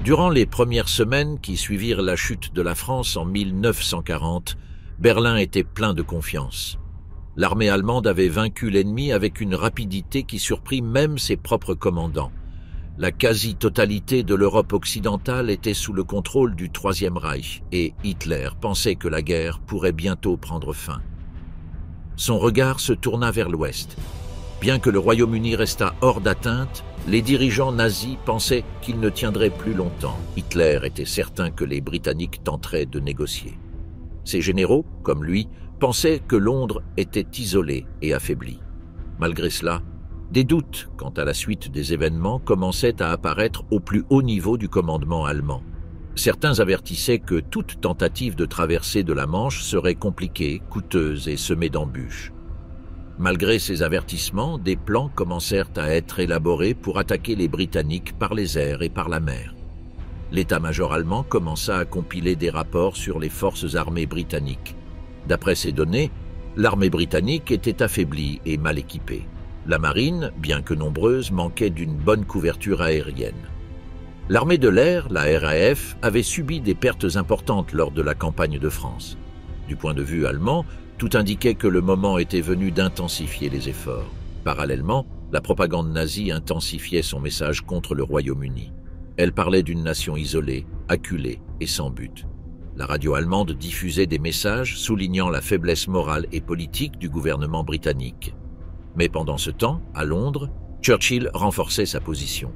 Durant les premières semaines qui suivirent la chute de la France en 1940, Berlin était plein de confiance. L'armée allemande avait vaincu l'ennemi avec une rapidité qui surprit même ses propres commandants. La quasi-totalité de l'Europe occidentale était sous le contrôle du Troisième Reich et Hitler pensait que la guerre pourrait bientôt prendre fin. Son regard se tourna vers l'Ouest. Bien que le Royaume-Uni restât hors d'atteinte, les dirigeants nazis pensaient qu'il ne tiendrait plus longtemps. Hitler était certain que les Britanniques tenteraient de négocier. Ses généraux, comme lui, pensaient que Londres était isolé et affaibli. Malgré cela, des doutes quant à la suite des événements commençaient à apparaître au plus haut niveau du commandement allemand. Certains avertissaient que toute tentative de traversée de la Manche serait compliquée, coûteuse et semée d'embûches. Malgré ces avertissements, des plans commencèrent à être élaborés pour attaquer les Britanniques par les airs et par la mer. L'état-major allemand commença à compiler des rapports sur les forces armées britanniques. D'après ces données, l'armée britannique était affaiblie et mal équipée. La marine, bien que nombreuse, manquait d'une bonne couverture aérienne. L'armée de l'air, la RAF, avait subi des pertes importantes lors de la campagne de France. Du point de vue allemand, tout indiquait que le moment était venu d'intensifier les efforts. Parallèlement, la propagande nazie intensifiait son message contre le Royaume-Uni. Elle parlait d'une nation isolée, acculée et sans but. La radio allemande diffusait des messages soulignant la faiblesse morale et politique du gouvernement britannique. Mais pendant ce temps, à Londres, Churchill renforçait sa position.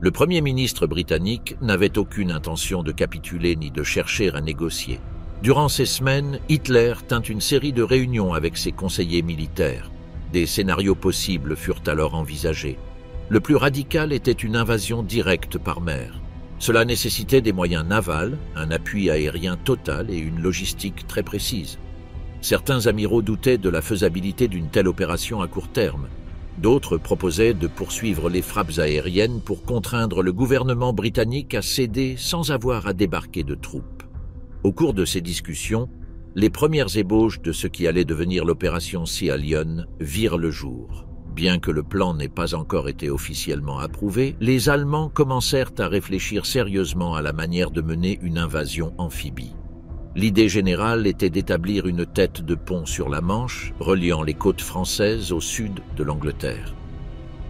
Le Premier ministre britannique n'avait aucune intention de capituler ni de chercher à négocier. Durant ces semaines, Hitler tint une série de réunions avec ses conseillers militaires. Des scénarios possibles furent alors envisagés. Le plus radical était une invasion directe par mer. Cela nécessitait des moyens navals, un appui aérien total et une logistique très précise. Certains amiraux doutaient de la faisabilité d'une telle opération à court terme. D'autres proposaient de poursuivre les frappes aériennes pour contraindre le gouvernement britannique à céder sans avoir à débarquer de troupes. Au cours de ces discussions, les premières ébauches de ce qui allait devenir l'opération Sea Lion virent le jour. Bien que le plan n'ait pas encore été officiellement approuvé, les Allemands commencèrent à réfléchir sérieusement à la manière de mener une invasion amphibie. L'idée générale était d'établir une tête de pont sur la Manche, reliant les côtes françaises au sud de l'Angleterre.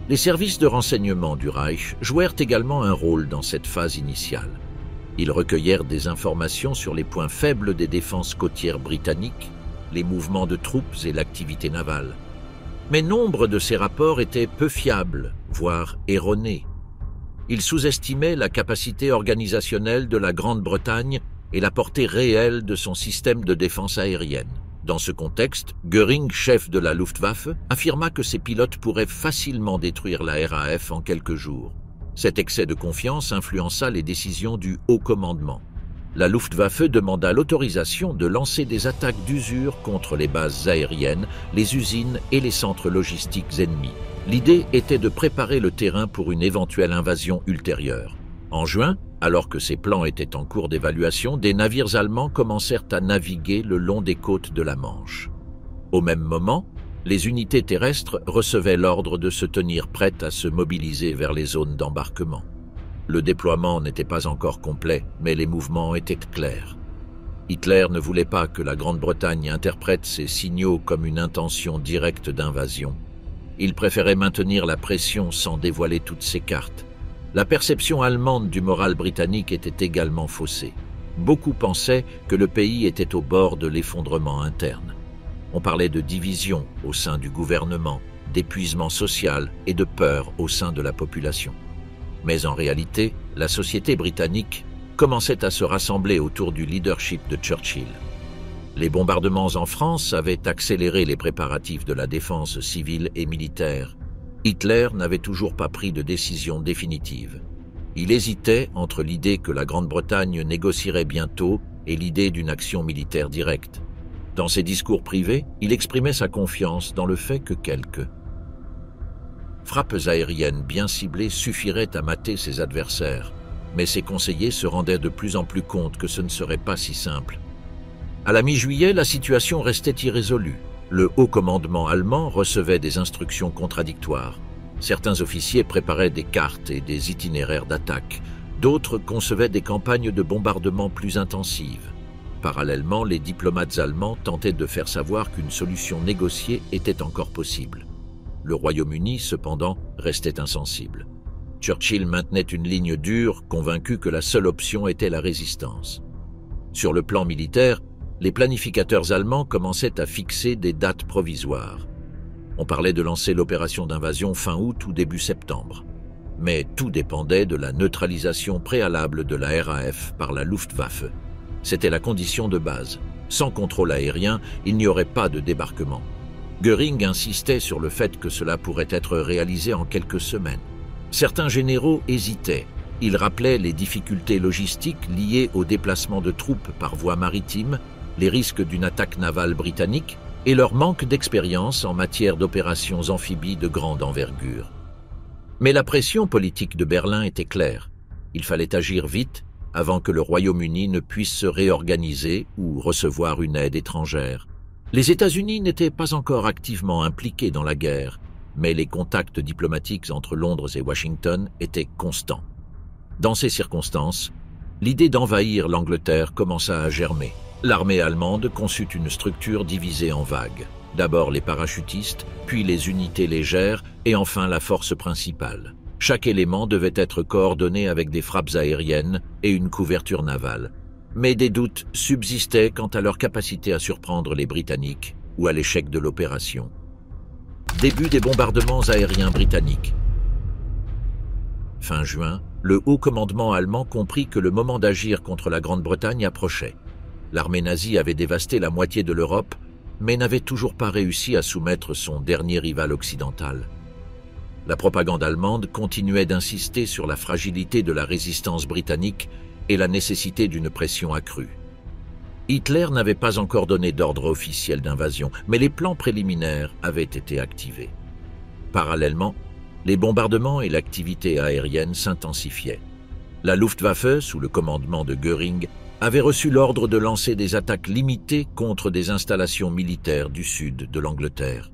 Les services de renseignement du Reich jouèrent également un rôle dans cette phase initiale. Ils recueillèrent des informations sur les points faibles des défenses côtières britanniques, les mouvements de troupes et l'activité navale. Mais nombre de ces rapports étaient peu fiables, voire erronés. Ils sous-estimaient la capacité organisationnelle de la Grande-Bretagne et la portée réelle de son système de défense aérienne. Dans ce contexte, Göring, chef de la Luftwaffe, affirma que ses pilotes pourraient facilement détruire la RAF en quelques jours. Cet excès de confiance influença les décisions du haut commandement. La Luftwaffe demanda l'autorisation de lancer des attaques d'usure contre les bases aériennes, les usines et les centres logistiques ennemis. L'idée était de préparer le terrain pour une éventuelle invasion ultérieure. En juin, alors que ces plans étaient en cours d'évaluation, des navires allemands commencèrent à naviguer le long des côtes de la Manche. Au même moment, les unités terrestres recevaient l'ordre de se tenir prêtes à se mobiliser vers les zones d'embarquement. Le déploiement n'était pas encore complet, mais les mouvements étaient clairs. Hitler ne voulait pas que la Grande-Bretagne interprète ces signaux comme une intention directe d'invasion. Il préférait maintenir la pression sans dévoiler toutes ses cartes. La perception allemande du moral britannique était également faussée. Beaucoup pensaient que le pays était au bord de l'effondrement interne. On parlait de division au sein du gouvernement, d'épuisement social et de peur au sein de la population. Mais en réalité, la société britannique commençait à se rassembler autour du leadership de Churchill. Les bombardements en France avaient accéléré les préparatifs de la défense civile et militaire. Hitler n'avait toujours pas pris de décision définitive. Il hésitait entre l'idée que la Grande-Bretagne négocierait bientôt et l'idée d'une action militaire directe. Dans ses discours privés, il exprimait sa confiance dans le fait que quelques frappes aériennes bien ciblées suffiraient à mater ses adversaires, mais ses conseillers se rendaient de plus en plus compte que ce ne serait pas si simple. À la mi-juillet, la situation restait irrésolue. Le haut commandement allemand recevait des instructions contradictoires. Certains officiers préparaient des cartes et des itinéraires d'attaque. D'autres concevaient des campagnes de bombardement plus intensives. Parallèlement, les diplomates allemands tentaient de faire savoir qu'une solution négociée était encore possible. Le Royaume-Uni, cependant, restait insensible. Churchill maintenait une ligne dure, convaincu que la seule option était la résistance. Sur le plan militaire, les planificateurs allemands commençaient à fixer des dates provisoires. On parlait de lancer l'opération d'invasion fin août ou début septembre. Mais tout dépendait de la neutralisation préalable de la RAF par la Luftwaffe. C'était la condition de base. Sans contrôle aérien, il n'y aurait pas de débarquement. Göring insistait sur le fait que cela pourrait être réalisé en quelques semaines. Certains généraux hésitaient. Ils rappelaient les difficultés logistiques liées au déplacement de troupes par voie maritime, les risques d'une attaque navale britannique et leur manque d'expérience en matière d'opérations amphibies de grande envergure. Mais la pression politique de Berlin était claire. Il fallait agir vite avant que le Royaume-Uni ne puisse se réorganiser ou recevoir une aide étrangère. Les États-Unis n'étaient pas encore activement impliqués dans la guerre, mais les contacts diplomatiques entre Londres et Washington étaient constants. Dans ces circonstances, l'idée d'envahir l'Angleterre commença à germer. L'armée allemande conçut une structure divisée en vagues. D'abord les parachutistes, puis les unités légères et enfin la force principale. Chaque élément devait être coordonné avec des frappes aériennes et une couverture navale. Mais des doutes subsistaient quant à leur capacité à surprendre les Britanniques ou à l'échec de l'opération. Début des bombardements aériens britanniques. Fin juin, le haut commandement allemand comprit que le moment d'agir contre la Grande-Bretagne approchait. L'armée nazie avait dévasté la moitié de l'Europe, mais n'avait toujours pas réussi à soumettre son dernier rival occidental. La propagande allemande continuait d'insister sur la fragilité de la résistance britannique et la nécessité d'une pression accrue. Hitler n'avait pas encore donné d'ordre officiel d'invasion, mais les plans préliminaires avaient été activés. Parallèlement, les bombardements et l'activité aérienne s'intensifiaient. La Luftwaffe, sous le commandement de Göring, avait reçu l'ordre de lancer des attaques limitées contre des installations militaires du sud de l'Angleterre.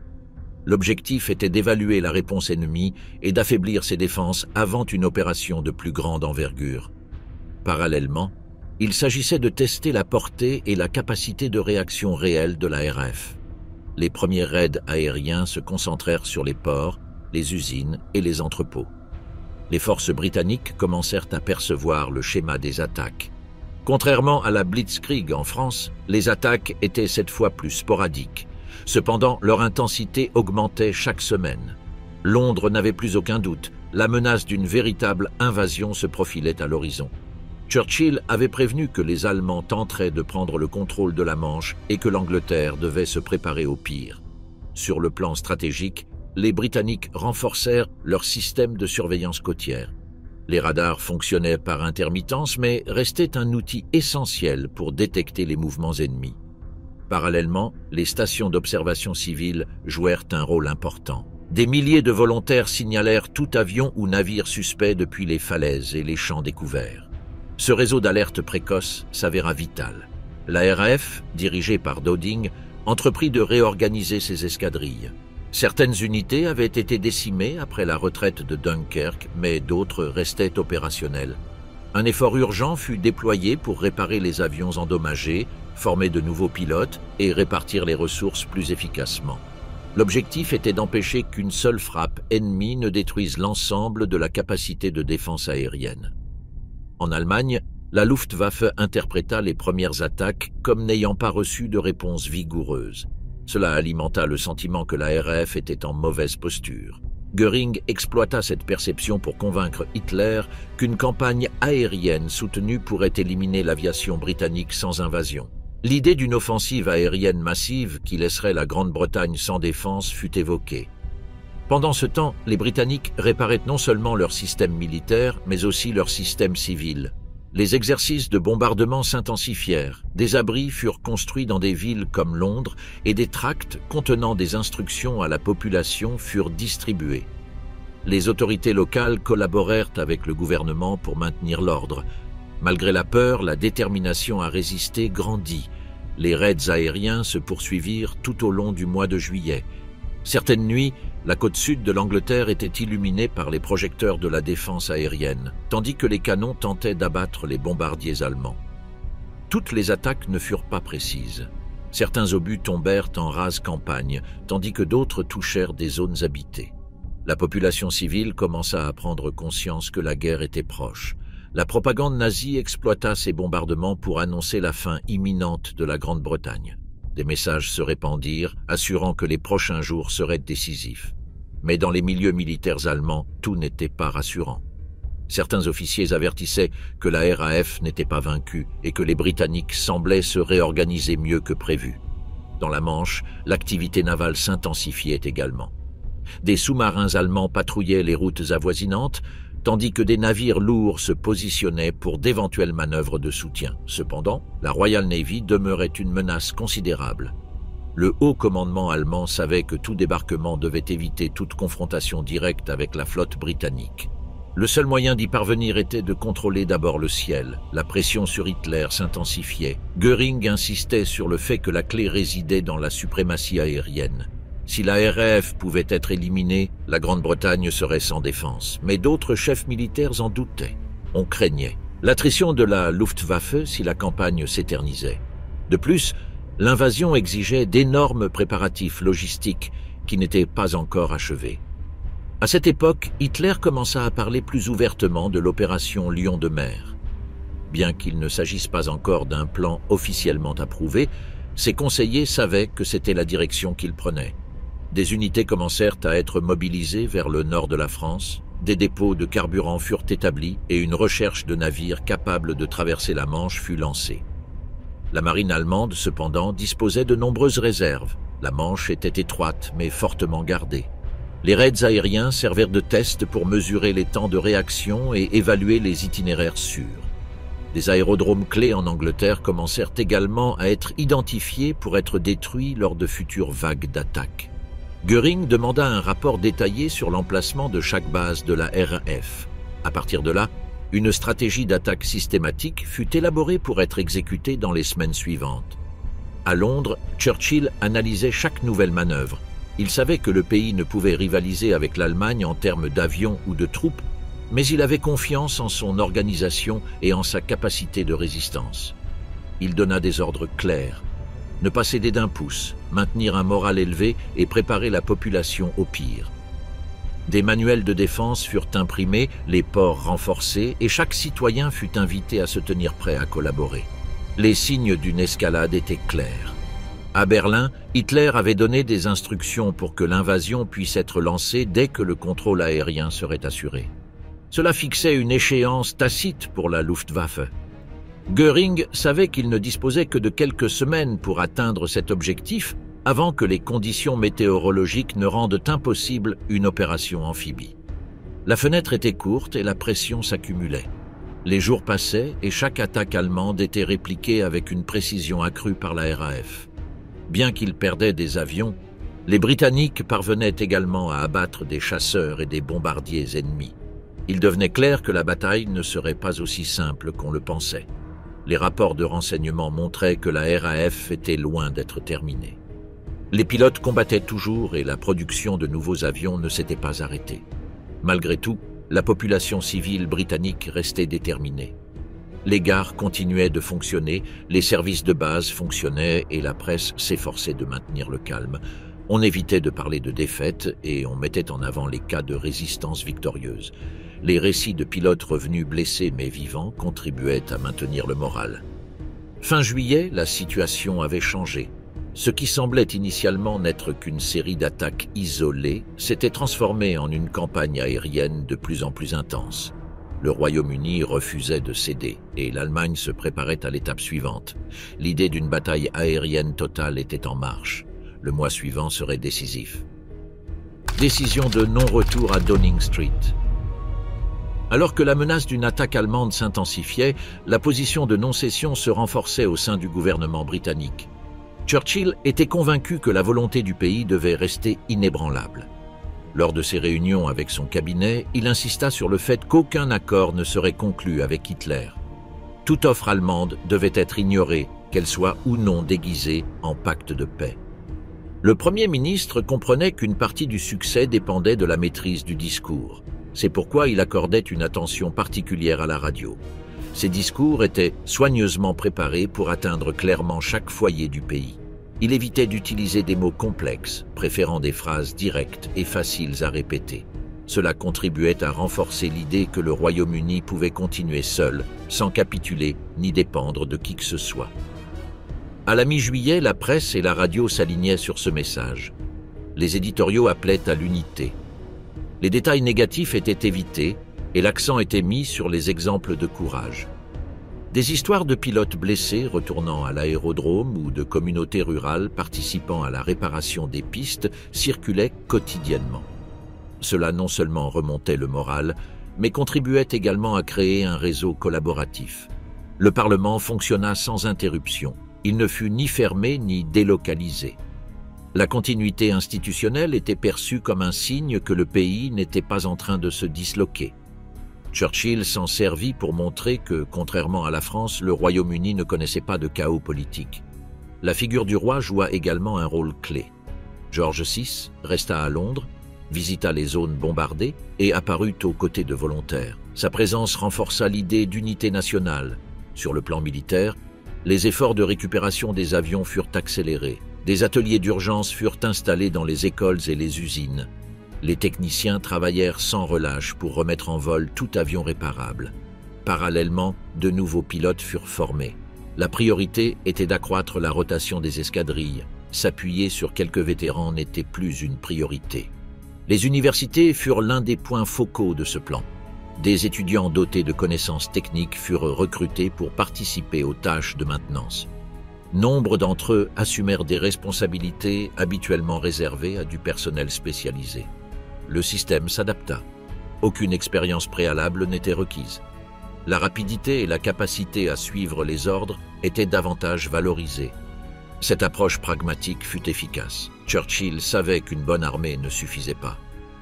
L'objectif était d'évaluer la réponse ennemie et d'affaiblir ses défenses avant une opération de plus grande envergure. Parallèlement, il s'agissait de tester la portée et la capacité de réaction réelle de la RAF. Les premiers raids aériens se concentrèrent sur les ports, les usines et les entrepôts. Les forces britanniques commencèrent à percevoir le schéma des attaques. Contrairement à la Blitzkrieg en France, les attaques étaient cette fois plus sporadiques. Cependant, leur intensité augmentait chaque semaine. Londres n'avait plus aucun doute, la menace d'une véritable invasion se profilait à l'horizon. Churchill avait prévenu que les Allemands tenteraient de prendre le contrôle de la Manche et que l'Angleterre devait se préparer au pire. Sur le plan stratégique, les Britanniques renforcèrent leur système de surveillance côtière. Les radars fonctionnaient par intermittence, mais restaient un outil essentiel pour détecter les mouvements ennemis. Parallèlement, les stations d'observation civile jouèrent un rôle important. Des milliers de volontaires signalèrent tout avion ou navire suspect depuis les falaises et les champs découverts. Ce réseau d'alerte précoce s'avéra vital. La RAF, dirigée par Dowding, entreprit de réorganiser ses escadrilles. Certaines unités avaient été décimées après la retraite de Dunkerque, mais d'autres restaient opérationnelles. Un effort urgent fut déployé pour réparer les avions endommagés, former de nouveaux pilotes et répartir les ressources plus efficacement. L'objectif était d'empêcher qu'une seule frappe ennemie ne détruise l'ensemble de la capacité de défense aérienne. En Allemagne, la Luftwaffe interpréta les premières attaques comme n'ayant pas reçu de réponse vigoureuse. Cela alimenta le sentiment que la RAF était en mauvaise posture. Göring exploita cette perception pour convaincre Hitler qu'une campagne aérienne soutenue pourrait éliminer l'aviation britannique sans invasion. L'idée d'une offensive aérienne massive qui laisserait la Grande-Bretagne sans défense fut évoquée. Pendant ce temps, les Britanniques réparaient non seulement leur système militaire, mais aussi leur système civil. Les exercices de bombardement s'intensifièrent, des abris furent construits dans des villes comme Londres et des tracts contenant des instructions à la population furent distribués. Les autorités locales collaborèrent avec le gouvernement pour maintenir l'ordre. Malgré la peur, la détermination à résister grandit. Les raids aériens se poursuivirent tout au long du mois de juillet. Certaines nuits, la côte sud de l'Angleterre était illuminée par les projecteurs de la défense aérienne, tandis que les canons tentaient d'abattre les bombardiers allemands. Toutes les attaques ne furent pas précises. Certains obus tombèrent en rase campagne, tandis que d'autres touchèrent des zones habitées. La population civile commença à prendre conscience que la guerre était proche. La propagande nazie exploita ces bombardements pour annoncer la fin imminente de la Grande-Bretagne. Des messages se répandirent, assurant que les prochains jours seraient décisifs. Mais dans les milieux militaires allemands, tout n'était pas rassurant. Certains officiers avertissaient que la RAF n'était pas vaincue et que les Britanniques semblaient se réorganiser mieux que prévu. Dans la Manche, l'activité navale s'intensifiait également. Des sous-marins allemands patrouillaient les routes avoisinantes, tandis que des navires lourds se positionnaient pour d'éventuelles manœuvres de soutien. Cependant, la Royal Navy demeurait une menace considérable. Le haut commandement allemand savait que tout débarquement devait éviter toute confrontation directe avec la flotte britannique. Le seul moyen d'y parvenir était de contrôler d'abord le ciel. La pression sur Hitler s'intensifiait. Göring insistait sur le fait que la clé résidait dans la suprématie aérienne. Si la RAF pouvait être éliminée, la Grande-Bretagne serait sans défense. Mais d'autres chefs militaires en doutaient. On craignait l'attrition de la Luftwaffe si la campagne s'éternisait. De plus, l'invasion exigeait d'énormes préparatifs logistiques qui n'étaient pas encore achevés. À cette époque, Hitler commença à parler plus ouvertement de l'opération Lion de mer. Bien qu'il ne s'agisse pas encore d'un plan officiellement approuvé, ses conseillers savaient que c'était la direction qu'il prenait. Des unités commencèrent à être mobilisées vers le nord de la France, des dépôts de carburant furent établis et une recherche de navires capables de traverser la Manche fut lancée. La marine allemande, cependant, disposait de nombreuses réserves. La Manche était étroite mais fortement gardée. Les raids aériens servirent de test pour mesurer les temps de réaction et évaluer les itinéraires sûrs. Des aérodromes clés en Angleterre commencèrent également à être identifiés pour être détruits lors de futures vagues d'attaques. Göring demanda un rapport détaillé sur l'emplacement de chaque base de la RAF. À partir de là, une stratégie d'attaque systématique fut élaborée pour être exécutée dans les semaines suivantes. À Londres, Churchill analysait chaque nouvelle manœuvre. Il savait que le pays ne pouvait rivaliser avec l'Allemagne en termes d'avions ou de troupes, mais il avait confiance en son organisation et en sa capacité de résistance. Il donna des ordres clairs. Ne pas céder d'un pouce, maintenir un moral élevé et préparer la population au pire. Des manuels de défense furent imprimés, les ports renforcés et chaque citoyen fut invité à se tenir prêt à collaborer. Les signes d'une escalade étaient clairs. À Berlin, Hitler avait donné des instructions pour que l'invasion puisse être lancée dès que le contrôle aérien serait assuré. Cela fixait une échéance tacite pour la Luftwaffe. Göring savait qu'il ne disposait que de quelques semaines pour atteindre cet objectif avant que les conditions météorologiques ne rendent impossible une opération amphibie. La fenêtre était courte et la pression s'accumulait. Les jours passaient et chaque attaque allemande était répliquée avec une précision accrue par la RAF. Bien qu'ils perdaient des avions, les Britanniques parvenaient également à abattre des chasseurs et des bombardiers ennemis. Il devenait clair que la bataille ne serait pas aussi simple qu'on le pensait. Les rapports de renseignement montraient que la RAF était loin d'être terminée. Les pilotes combattaient toujours et la production de nouveaux avions ne s'était pas arrêtée. Malgré tout, la population civile britannique restait déterminée. Les gares continuaient de fonctionner, les services de base fonctionnaient et la presse s'efforçait de maintenir le calme. On évitait de parler de défaite et on mettait en avant les cas de résistance victorieuse. Les récits de pilotes revenus blessés mais vivants contribuaient à maintenir le moral. Fin juillet, la situation avait changé. Ce qui semblait initialement n'être qu'une série d'attaques isolées s'était transformé en une campagne aérienne de plus en plus intense. Le Royaume-Uni refusait de céder et l'Allemagne se préparait à l'étape suivante. L'idée d'une bataille aérienne totale était en marche. Le mois suivant serait décisif. Décision de non-retour à Downing Street. Alors que la menace d'une attaque allemande s'intensifiait, la position de non-cession se renforçait au sein du gouvernement britannique. Churchill était convaincu que la volonté du pays devait rester inébranlable. Lors de ses réunions avec son cabinet, il insista sur le fait qu'aucun accord ne serait conclu avec Hitler. Toute offre allemande devait être ignorée, qu'elle soit ou non déguisée en pacte de paix. Le Premier ministre comprenait qu'une partie du succès dépendait de la maîtrise du discours. C'est pourquoi il accordait une attention particulière à la radio. Ses discours étaient soigneusement préparés pour atteindre clairement chaque foyer du pays. Il évitait d'utiliser des mots complexes, préférant des phrases directes et faciles à répéter. Cela contribuait à renforcer l'idée que le Royaume-Uni pouvait continuer seul, sans capituler ni dépendre de qui que ce soit. À la mi-juillet, la presse et la radio s'alignaient sur ce message. Les éditoriaux appelaient à l'unité. Les détails négatifs étaient évités et l'accent était mis sur les exemples de courage. Des histoires de pilotes blessés retournant à l'aérodrome ou de communautés rurales participant à la réparation des pistes circulaient quotidiennement. Cela non seulement remontait le moral, mais contribuait également à créer un réseau collaboratif. Le Parlement fonctionna sans interruption. Il ne fut ni fermé ni délocalisé. La continuité institutionnelle était perçue comme un signe que le pays n'était pas en train de se disloquer. Churchill s'en servit pour montrer que, contrairement à la France, le Royaume-Uni ne connaissait pas de chaos politique. La figure du roi joua également un rôle clé. George VI resta à Londres, visita les zones bombardées et apparut aux côtés de volontaires. Sa présence renforça l'idée d'unité nationale. Sur le plan militaire, les efforts de récupération des avions furent accélérés. Des ateliers d'urgence furent installés dans les écoles et les usines. Les techniciens travaillèrent sans relâche pour remettre en vol tout avion réparable. Parallèlement, de nouveaux pilotes furent formés. La priorité était d'accroître la rotation des escadrilles. S'appuyer sur quelques vétérans n'était plus une priorité. Les universités furent l'un des points focaux de ce plan. Des étudiants dotés de connaissances techniques furent recrutés pour participer aux tâches de maintenance. Nombre d'entre eux assumèrent des responsabilités habituellement réservées à du personnel spécialisé. Le système s'adapta. Aucune expérience préalable n'était requise. La rapidité et la capacité à suivre les ordres étaient davantage valorisées. Cette approche pragmatique fut efficace. Churchill savait qu'une bonne armée ne suffisait pas.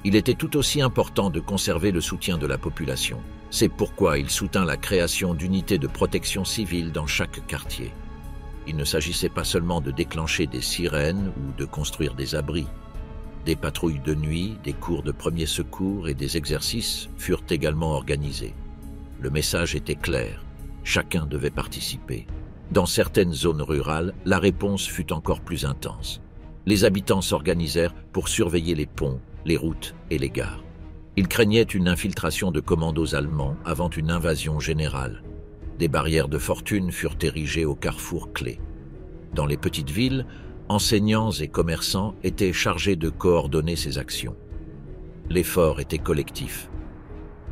Il était tout aussi important de conserver le soutien de la population. C'est pourquoi il soutint la création d'unités de protection civile dans chaque quartier. Il ne s'agissait pas seulement de déclencher des sirènes ou de construire des abris. Des patrouilles de nuit, des cours de premiers secours et des exercices furent également organisés. Le message était clair, chacun devait participer. Dans certaines zones rurales, la réponse fut encore plus intense. Les habitants s'organisèrent pour surveiller les ponts, les routes et les gares. Ils craignaient une infiltration de commandos allemands avant une invasion générale. Des barrières de fortune furent érigées aux carrefours clés. Dans les petites villes, enseignants et commerçants étaient chargés de coordonner ces actions. L'effort était collectif.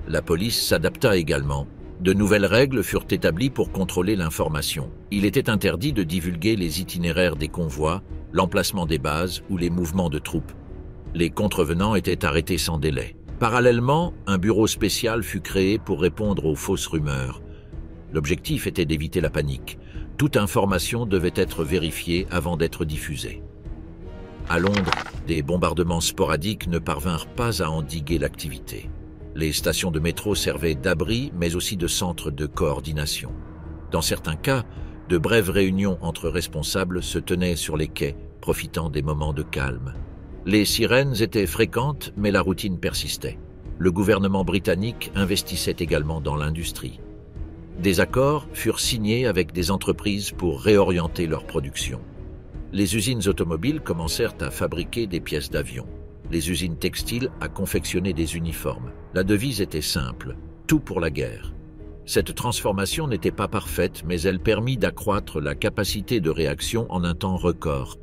La police s'adapta également. De nouvelles règles furent établies pour contrôler l'information. Il était interdit de divulguer les itinéraires des convois, l'emplacement des bases ou les mouvements de troupes. Les contrevenants étaient arrêtés sans délai. Parallèlement, un bureau spécial fut créé pour répondre aux fausses rumeurs. L'objectif était d'éviter la panique. Toute information devait être vérifiée avant d'être diffusée. À Londres, des bombardements sporadiques ne parvinrent pas à endiguer l'activité. Les stations de métro servaient d'abri, mais aussi de centre de coordination. Dans certains cas, de brèves réunions entre responsables se tenaient sur les quais, profitant des moments de calme. Les sirènes étaient fréquentes, mais la routine persistait. Le gouvernement britannique investissait également dans l'industrie. Des accords furent signés avec des entreprises pour réorienter leur production. Les usines automobiles commencèrent à fabriquer des pièces d'avion. Les usines textiles à confectionner des uniformes. La devise était simple, tout pour la guerre. Cette transformation n'était pas parfaite, mais elle permit d'accroître la capacité de réaction en un temps record.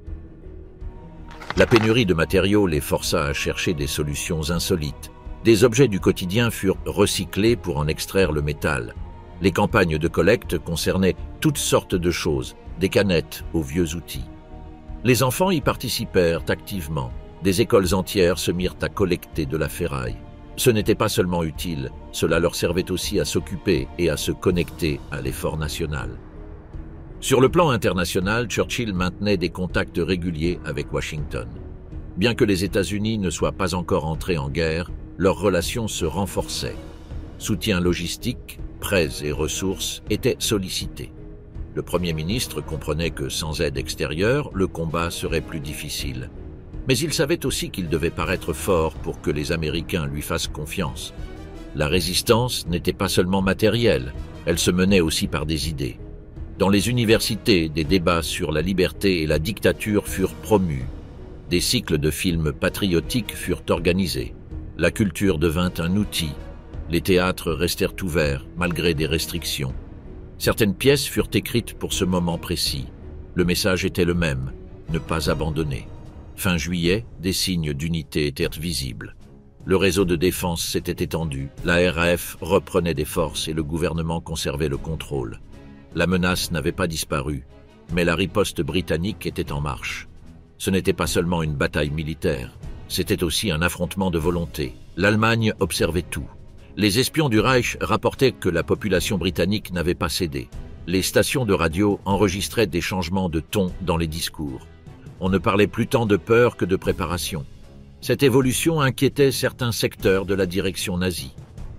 La pénurie de matériaux les força à chercher des solutions insolites. Des objets du quotidien furent recyclés pour en extraire le métal. Les campagnes de collecte concernaient toutes sortes de choses, des canettes aux vieux outils. Les enfants y participèrent activement. Des écoles entières se mirent à collecter de la ferraille. Ce n'était pas seulement utile, cela leur servait aussi à s'occuper et à se connecter à l'effort national. Sur le plan international, Churchill maintenait des contacts réguliers avec Washington. Bien que les États-Unis ne soient pas encore entrés en guerre, leurs relations se renforçaient. Soutien logistique, prêts et ressources étaient sollicités. Le Premier ministre comprenait que sans aide extérieure, le combat serait plus difficile. Mais il savait aussi qu'il devait paraître fort pour que les Américains lui fassent confiance. La résistance n'était pas seulement matérielle, elle se menait aussi par des idées. Dans les universités, des débats sur la liberté et la dictature furent promus. Des cycles de films patriotiques furent organisés. La culture devint un outil. Les théâtres restèrent ouverts, malgré des restrictions. Certaines pièces furent écrites pour ce moment précis. Le message était le même, ne pas abandonner. Fin juillet, des signes d'unité étaient visibles. Le réseau de défense s'était étendu, la RAF reprenait des forces et le gouvernement conservait le contrôle. La menace n'avait pas disparu, mais la riposte britannique était en marche. Ce n'était pas seulement une bataille militaire, c'était aussi un affrontement de volonté. L'Allemagne observait tout. Les espions du Reich rapportaient que la population britannique n'avait pas cédé. Les stations de radio enregistraient des changements de ton dans les discours. On ne parlait plus tant de peur que de préparation. Cette évolution inquiétait certains secteurs de la direction nazie.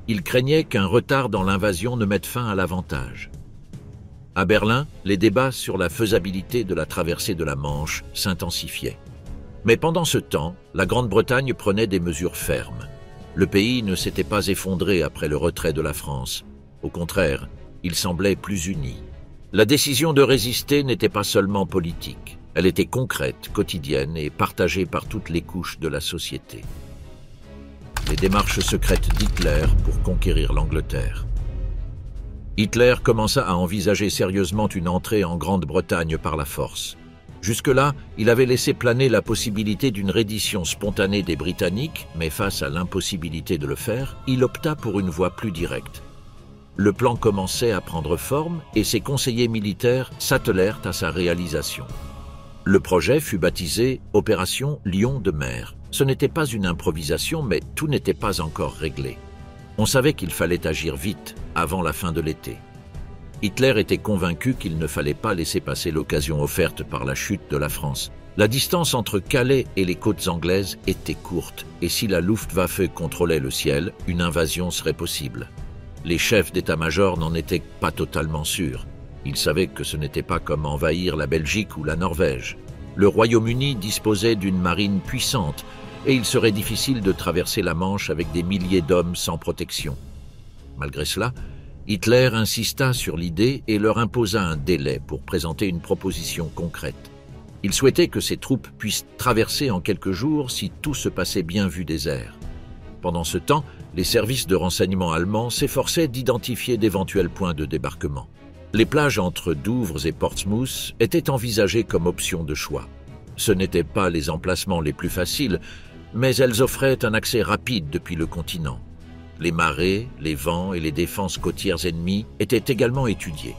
Ils craignaient qu'un retard dans l'invasion ne mette fin à l'avantage. À Berlin, les débats sur la faisabilité de la traversée de la Manche s'intensifiaient. Mais pendant ce temps, la Grande-Bretagne prenait des mesures fermes. Le pays ne s'était pas effondré après le retrait de la France. Au contraire, il semblait plus uni. La décision de résister n'était pas seulement politique. Elle était concrète, quotidienne et partagée par toutes les couches de la société. Les démarches secrètes d'Hitler pour conquérir l'Angleterre. Hitler commença à envisager sérieusement une entrée en Grande-Bretagne par la force. Jusque-là, il avait laissé planer la possibilité d'une reddition spontanée des Britanniques, mais face à l'impossibilité de le faire, il opta pour une voie plus directe. Le plan commençait à prendre forme et ses conseillers militaires s'attelèrent à sa réalisation. Le projet fut baptisé « Opération Lion de mer ». Ce n'était pas une improvisation, mais tout n'était pas encore réglé. On savait qu'il fallait agir vite, avant la fin de l'été. Hitler était convaincu qu'il ne fallait pas laisser passer l'occasion offerte par la chute de la France. La distance entre Calais et les côtes anglaises était courte, et si la Luftwaffe contrôlait le ciel, une invasion serait possible. Les chefs d'état-major n'en étaient pas totalement sûrs. Ils savaient que ce n'était pas comme envahir la Belgique ou la Norvège. Le Royaume-Uni disposait d'une marine puissante, et il serait difficile de traverser la Manche avec des milliers d'hommes sans protection. Malgré cela, Hitler insista sur l'idée et leur imposa un délai pour présenter une proposition concrète. Il souhaitait que ses troupes puissent traverser en quelques jours si tout se passait bien vu des airs. Pendant ce temps, les services de renseignement allemands s'efforçaient d'identifier d'éventuels points de débarquement. Les plages entre Douvres et Portsmouth étaient envisagées comme option de choix. Ce n'étaient pas les emplacements les plus faciles, mais elles offraient un accès rapide depuis le continent. Les marées, les vents et les défenses côtières ennemies étaient également étudiés.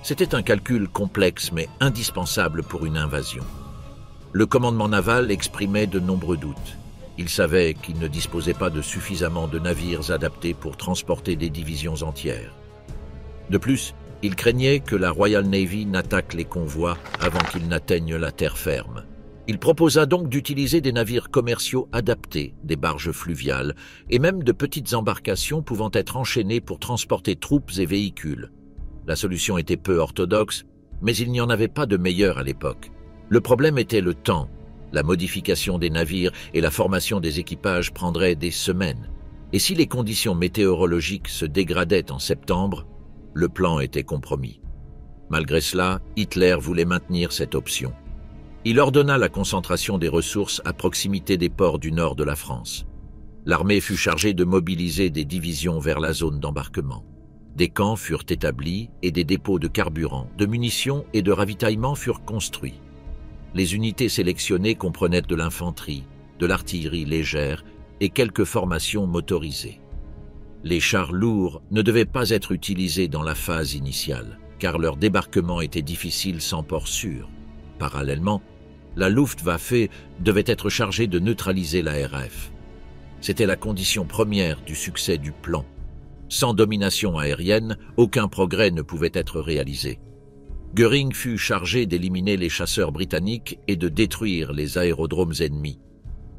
C'était un calcul complexe mais indispensable pour une invasion. Le commandement naval exprimait de nombreux doutes. Il savait qu'il ne disposait pas de suffisamment de navires adaptés pour transporter des divisions entières. De plus, il craignait que la Royal Navy n'attaque les convois avant qu'ils n'atteignent la terre ferme. Il proposa donc d'utiliser des navires commerciaux adaptés, des barges fluviales, et même de petites embarcations pouvant être enchaînées pour transporter troupes et véhicules. La solution était peu orthodoxe, mais il n'y en avait pas de meilleure à l'époque. Le problème était le temps. La modification des navires et la formation des équipages prendraient des semaines. Et si les conditions météorologiques se dégradaient en septembre, le plan était compromis. Malgré cela, Hitler voulait maintenir cette option. Il ordonna la concentration des ressources à proximité des ports du nord de la France. L'armée fut chargée de mobiliser des divisions vers la zone d'embarquement. Des camps furent établis et des dépôts de carburant, de munitions et de ravitaillement furent construits. Les unités sélectionnées comprenaient de l'infanterie, de l'artillerie légère et quelques formations motorisées. Les chars lourds ne devaient pas être utilisés dans la phase initiale, car leur débarquement était difficile sans port sûr. Parallèlement, la Luftwaffe devait être chargée de neutraliser la RAF. C'était la condition première du succès du plan. Sans domination aérienne, aucun progrès ne pouvait être réalisé. Göring fut chargé d'éliminer les chasseurs britanniques et de détruire les aérodromes ennemis.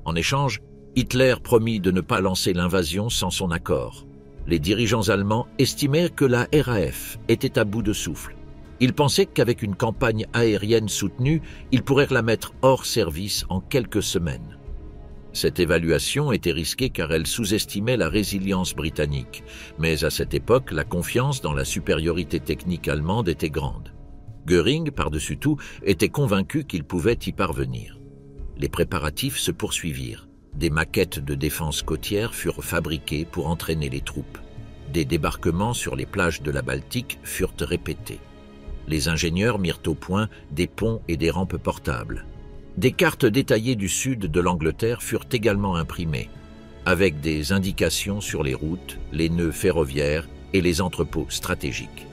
En échange, Hitler promit de ne pas lancer l'invasion sans son accord. Les dirigeants allemands estimaient que la RAF était à bout de souffle. Il pensait qu'avec une campagne aérienne soutenue, il pourrait la mettre hors service en quelques semaines. Cette évaluation était risquée car elle sous-estimait la résilience britannique, mais à cette époque, la confiance dans la supériorité technique allemande était grande. Göring, par-dessus tout, était convaincu qu'il pouvait y parvenir. Les préparatifs se poursuivirent. Des maquettes de défense côtière furent fabriquées pour entraîner les troupes. Des débarquements sur les plages de la Baltique furent répétés. Les ingénieurs mirent au point des ponts et des rampes portables. Des cartes détaillées du sud de l'Angleterre furent également imprimées, avec des indications sur les routes, les nœuds ferroviaires et les entrepôts stratégiques.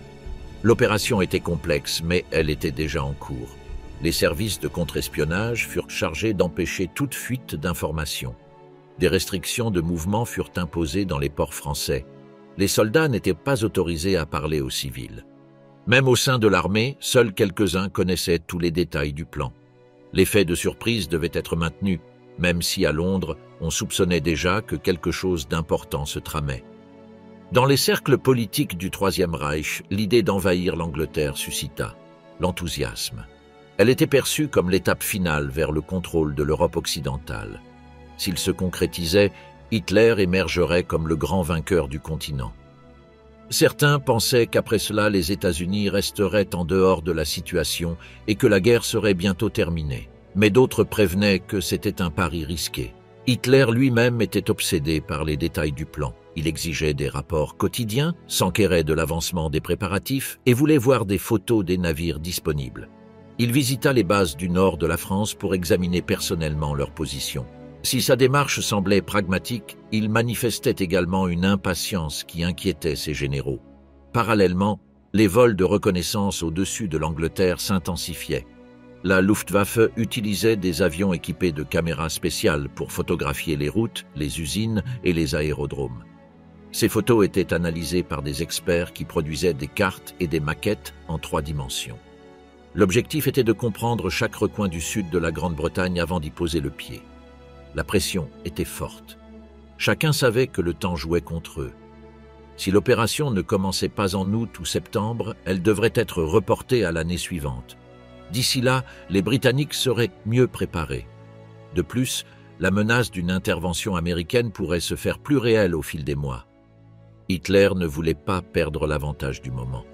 L'opération était complexe, mais elle était déjà en cours. Les services de contre-espionnage furent chargés d'empêcher toute fuite d'informations. Des restrictions de mouvement furent imposées dans les ports français. Les soldats n'étaient pas autorisés à parler aux civils. Même au sein de l'armée, seuls quelques-uns connaissaient tous les détails du plan. L'effet de surprise devait être maintenu, même si à Londres, on soupçonnait déjà que quelque chose d'important se tramait. Dans les cercles politiques du Troisième Reich, l'idée d'envahir l'Angleterre suscita l'enthousiasme. Elle était perçue comme l'étape finale vers le contrôle de l'Europe occidentale. S'il se concrétisait, Hitler émergerait comme le grand vainqueur du continent. Certains pensaient qu'après cela, les États-Unis resteraient en dehors de la situation et que la guerre serait bientôt terminée. Mais d'autres prévenaient que c'était un pari risqué. Hitler lui-même était obsédé par les détails du plan. Il exigeait des rapports quotidiens, s'enquérait de l'avancement des préparatifs et voulait voir des photos des navires disponibles. Il visita les bases du nord de la France pour examiner personnellement leur position. Si sa démarche semblait pragmatique, il manifestait également une impatience qui inquiétait ses généraux. Parallèlement, les vols de reconnaissance au-dessus de l'Angleterre s'intensifiaient. La Luftwaffe utilisait des avions équipés de caméras spéciales pour photographier les routes, les usines et les aérodromes. Ces photos étaient analysées par des experts qui produisaient des cartes et des maquettes en 3 dimensions. L'objectif était de comprendre chaque recoin du sud de la Grande-Bretagne avant d'y poser le pied. La pression était forte. Chacun savait que le temps jouait contre eux. Si l'opération ne commençait pas en août ou septembre, elle devrait être reportée à l'année suivante. D'ici là, les Britanniques seraient mieux préparés. De plus, la menace d'une intervention américaine pourrait se faire plus réelle au fil des mois. Hitler ne voulait pas perdre l'avantage du moment.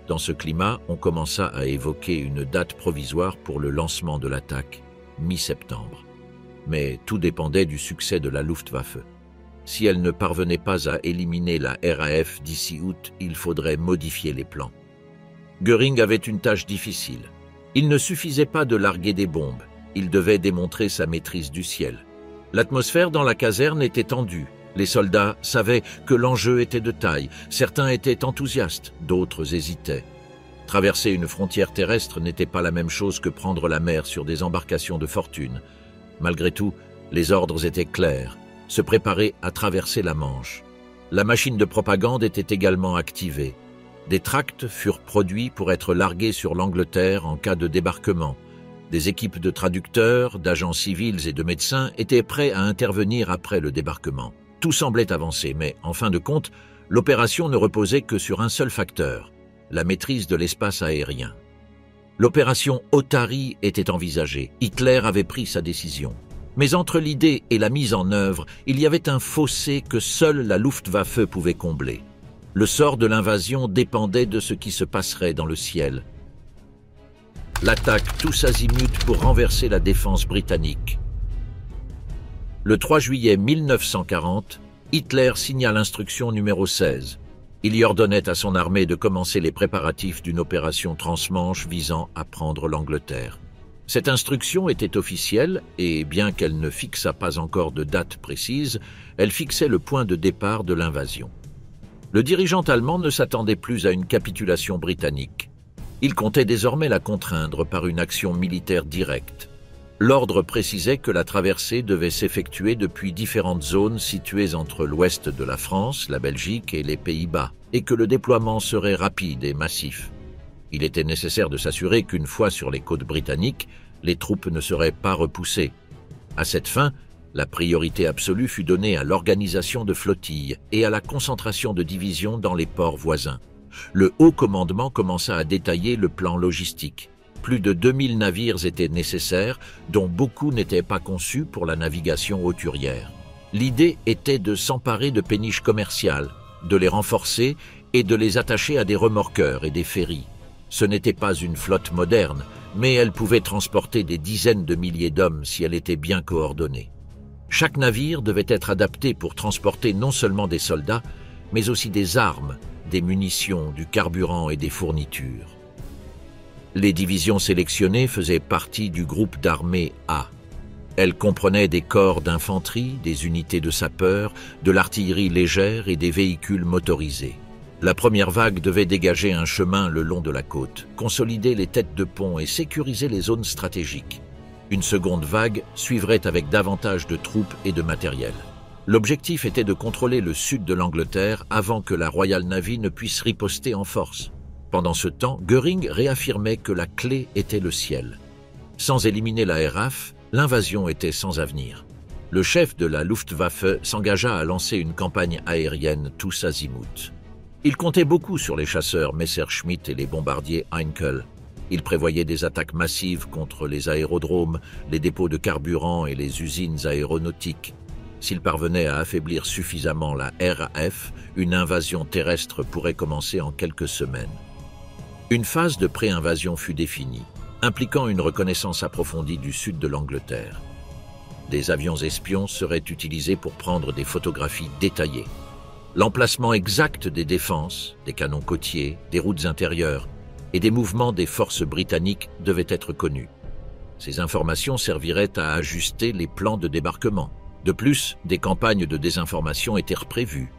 Dans ce climat, on commença à évoquer une date provisoire pour le lancement de l'attaque, mi-septembre. Mais tout dépendait du succès de la Luftwaffe. Si elle ne parvenait pas à éliminer la RAF d'ici août, il faudrait modifier les plans. Göring avait une tâche difficile. Il ne suffisait pas de larguer des bombes, il devait démontrer sa maîtrise du ciel. L'atmosphère dans la caserne était tendue. Les soldats savaient que l'enjeu était de taille. Certains étaient enthousiastes, d'autres hésitaient. Traverser une frontière terrestre n'était pas la même chose que prendre la mer sur des embarcations de fortune. Malgré tout, les ordres étaient clairs, se préparer à traverser la Manche. La machine de propagande était également activée. Des tracts furent produits pour être largués sur l'Angleterre en cas de débarquement. Des équipes de traducteurs, d'agents civils et de médecins étaient prêts à intervenir après le débarquement. Tout semblait avancer, mais en fin de compte, l'opération ne reposait que sur un seul facteur, la maîtrise de l'espace aérien. L'opération Otari était envisagée. Hitler avait pris sa décision. Mais entre l'idée et la mise en œuvre, il y avait un fossé que seule la Luftwaffe pouvait combler. Le sort de l'invasion dépendait de ce qui se passerait dans le ciel. L'attaque tous azimuts pour renverser la défense britannique. Le 3 juillet 1940, Hitler signa l'instruction numéro 16. Il y ordonnait à son armée de commencer les préparatifs d'une opération transmanche visant à prendre l'Angleterre. Cette instruction était officielle et, bien qu'elle ne fixât pas encore de date précise, elle fixait le point de départ de l'invasion. Le dirigeant allemand ne s'attendait plus à une capitulation britannique. Il comptait désormais la contraindre par une action militaire directe. L'ordre précisait que la traversée devait s'effectuer depuis différentes zones situées entre l'ouest de la France, la Belgique et les Pays-Bas, et que le déploiement serait rapide et massif. Il était nécessaire de s'assurer qu'une fois sur les côtes britanniques, les troupes ne seraient pas repoussées. À cette fin, la priorité absolue fut donnée à l'organisation de flottilles et à la concentration de divisions dans les ports voisins. Le haut commandement commença à détailler le plan logistique. Plus de 2000 navires étaient nécessaires, dont beaucoup n'étaient pas conçus pour la navigation hauturière. L'idée était de s'emparer de péniches commerciales, de les renforcer et de les attacher à des remorqueurs et des ferries. Ce n'était pas une flotte moderne, mais elle pouvait transporter des dizaines de milliers d'hommes si elle était bien coordonnée. Chaque navire devait être adapté pour transporter non seulement des soldats, mais aussi des armes, des munitions, du carburant et des fournitures. Les divisions sélectionnées faisaient partie du groupe d'armée A. Elles comprenaient des corps d'infanterie, des unités de sapeurs, de l'artillerie légère et des véhicules motorisés. La première vague devait dégager un chemin le long de la côte, consolider les têtes de pont et sécuriser les zones stratégiques. Une seconde vague suivrait avec davantage de troupes et de matériel. L'objectif était de contrôler le sud de l'Angleterre avant que la Royal Navy ne puisse riposter en force. Pendant ce temps, Göring réaffirmait que la clé était le ciel. Sans éliminer la RAF, l'invasion était sans avenir. Le chef de la Luftwaffe s'engagea à lancer une campagne aérienne tous azimuts. Il comptait beaucoup sur les chasseurs Messerschmitt et les bombardiers Heinkel. Il prévoyait des attaques massives contre les aérodromes, les dépôts de carburant et les usines aéronautiques. S'il parvenait à affaiblir suffisamment la RAF, une invasion terrestre pourrait commencer en quelques semaines. Une phase de pré-invasion fut définie, impliquant une reconnaissance approfondie du sud de l'Angleterre. Des avions espions seraient utilisés pour prendre des photographies détaillées. L'emplacement exact des défenses, des canons côtiers, des routes intérieures et des mouvements des forces britanniques devait être connu. Ces informations serviraient à ajuster les plans de débarquement. De plus, des campagnes de désinformation étaient prévues.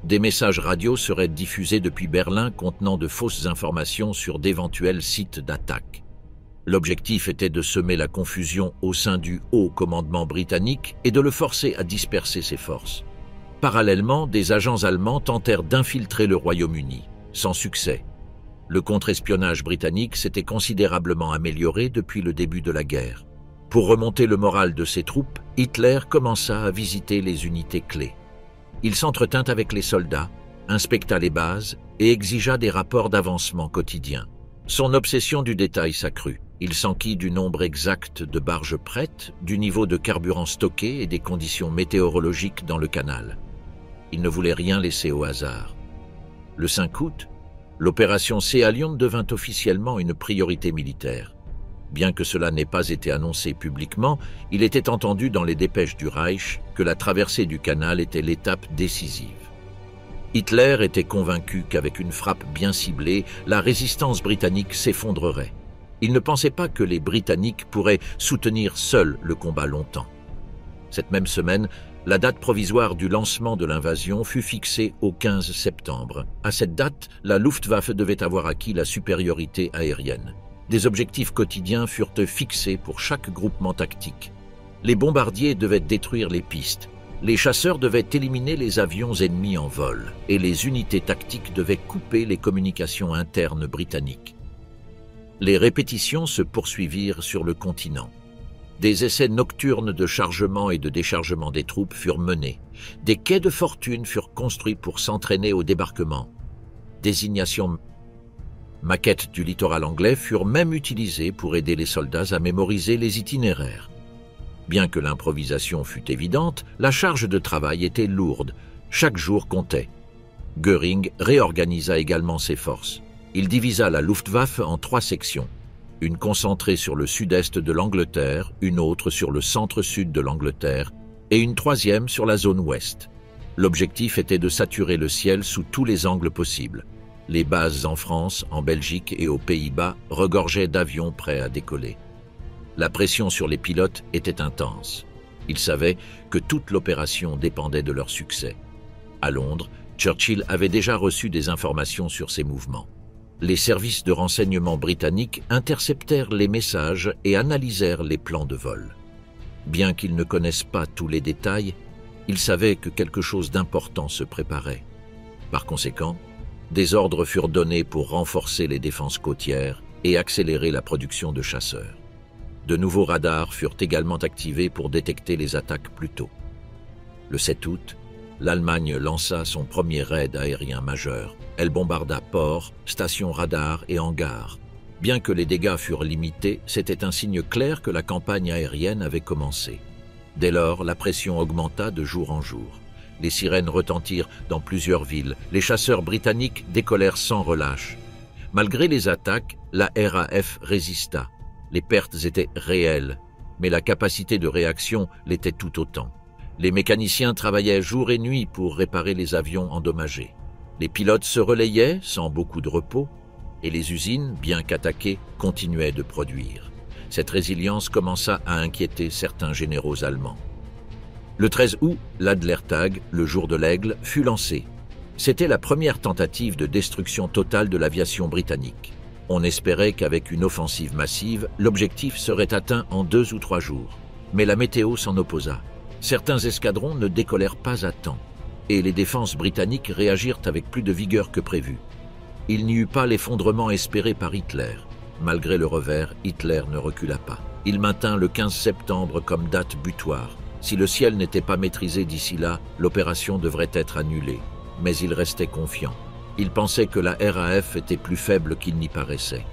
Des messages radio seraient diffusés depuis Berlin contenant de fausses informations sur d'éventuels sites d'attaque. L'objectif était de semer la confusion au sein du haut commandement britannique et de le forcer à disperser ses forces. Parallèlement, des agents allemands tentèrent d'infiltrer le Royaume-Uni, sans succès. Le contre-espionnage britannique s'était considérablement amélioré depuis le début de la guerre. Pour remonter le moral de ses troupes, Hitler commença à visiter les unités clés. Il s'entretint avec les soldats, inspecta les bases et exigea des rapports d'avancement quotidiens. Son obsession du détail s'accrut. Il s'enquit du nombre exact de barges prêtes, du niveau de carburant stocké et des conditions météorologiques dans le canal. Il ne voulait rien laisser au hasard. Le 5 août, l'opération Sealion devint officiellement une priorité militaire. Bien que cela n'ait pas été annoncé publiquement, il était entendu dans les dépêches du Reich que la traversée du canal était l'étape décisive. Hitler était convaincu qu'avec une frappe bien ciblée, la résistance britannique s'effondrerait. Il ne pensait pas que les Britanniques pourraient soutenir seuls le combat longtemps. Cette même semaine, la date provisoire du lancement de l'invasion fut fixée au 15 septembre. À cette date, la Luftwaffe devait avoir acquis la supériorité aérienne. Des objectifs quotidiens furent fixés pour chaque groupement tactique. Les bombardiers devaient détruire les pistes, les chasseurs devaient éliminer les avions ennemis en vol, et les unités tactiques devaient couper les communications internes britanniques. Les répétitions se poursuivirent sur le continent. Des essais nocturnes de chargement et de déchargement des troupes furent menés. Des quais de fortune furent construits pour s'entraîner au débarquement. Désignations maquettes du littoral anglais furent même utilisées pour aider les soldats à mémoriser les itinéraires. Bien que l'improvisation fût évidente, la charge de travail était lourde. Chaque jour comptait. Göring réorganisa également ses forces. Il divisa la Luftwaffe en 3 sections. Une concentrée sur le sud-est de l'Angleterre, une autre sur le centre-sud de l'Angleterre et une 3e sur la zone ouest. L'objectif était de saturer le ciel sous tous les angles possibles. Les bases en France, en Belgique et aux Pays-Bas regorgeaient d'avions prêts à décoller. La pression sur les pilotes était intense. Ils savaient que toute l'opération dépendait de leur succès. À Londres, Churchill avait déjà reçu des informations sur ces mouvements. Les services de renseignement britanniques interceptèrent les messages et analysèrent les plans de vol. Bien qu'ils ne connaissent pas tous les détails, ils savaient que quelque chose d'important se préparait. Par conséquent, des ordres furent donnés pour renforcer les défenses côtières et accélérer la production de chasseurs. De nouveaux radars furent également activés pour détecter les attaques plus tôt. Le 7 août, l'Allemagne lança son premier raid aérien majeur. Elle bombarda ports, stations radars et hangars. Bien que les dégâts furent limités, c'était un signe clair que la campagne aérienne avait commencé. Dès lors, la pression augmenta de jour en jour. Les sirènes retentirent dans plusieurs villes. Les chasseurs britanniques décollèrent sans relâche. Malgré les attaques, la RAF résista. Les pertes étaient réelles, mais la capacité de réaction l'était tout autant. Les mécaniciens travaillaient jour et nuit pour réparer les avions endommagés. Les pilotes se relayaient sans beaucoup de repos, et les usines, bien qu'attaquées, continuaient de produire. Cette résilience commença à inquiéter certains généraux allemands. Le 13 août, l'Adlertag, le jour de l'Aigle, fut lancé. C'était la première tentative de destruction totale de l'aviation britannique. On espérait qu'avec une offensive massive, l'objectif serait atteint en 2 ou 3 jours. Mais la météo s'en opposa. Certains escadrons ne décollèrent pas à temps, et les défenses britanniques réagirent avec plus de vigueur que prévu. Il n'y eut pas l'effondrement espéré par Hitler. Malgré le revers, Hitler ne recula pas. Il maintint le 15 septembre comme date butoir. Si le ciel n'était pas maîtrisé d'ici là, l'opération devrait être annulée. Mais il restait confiant. Il pensait que la RAF était plus faible qu'il n'y paraissait.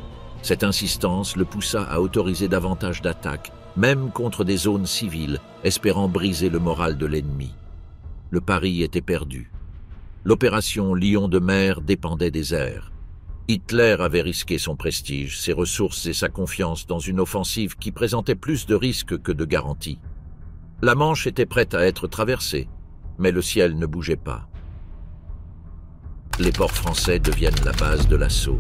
Cette insistance le poussa à autoriser davantage d'attaques, même contre des zones civiles, espérant briser le moral de l'ennemi. Le pari était perdu. L'opération Lion de mer dépendait des airs. Hitler avait risqué son prestige, ses ressources et sa confiance dans une offensive qui présentait plus de risques que de garanties. La Manche était prête à être traversée, mais le ciel ne bougeait pas. Les ports français deviennent la base de l'assaut.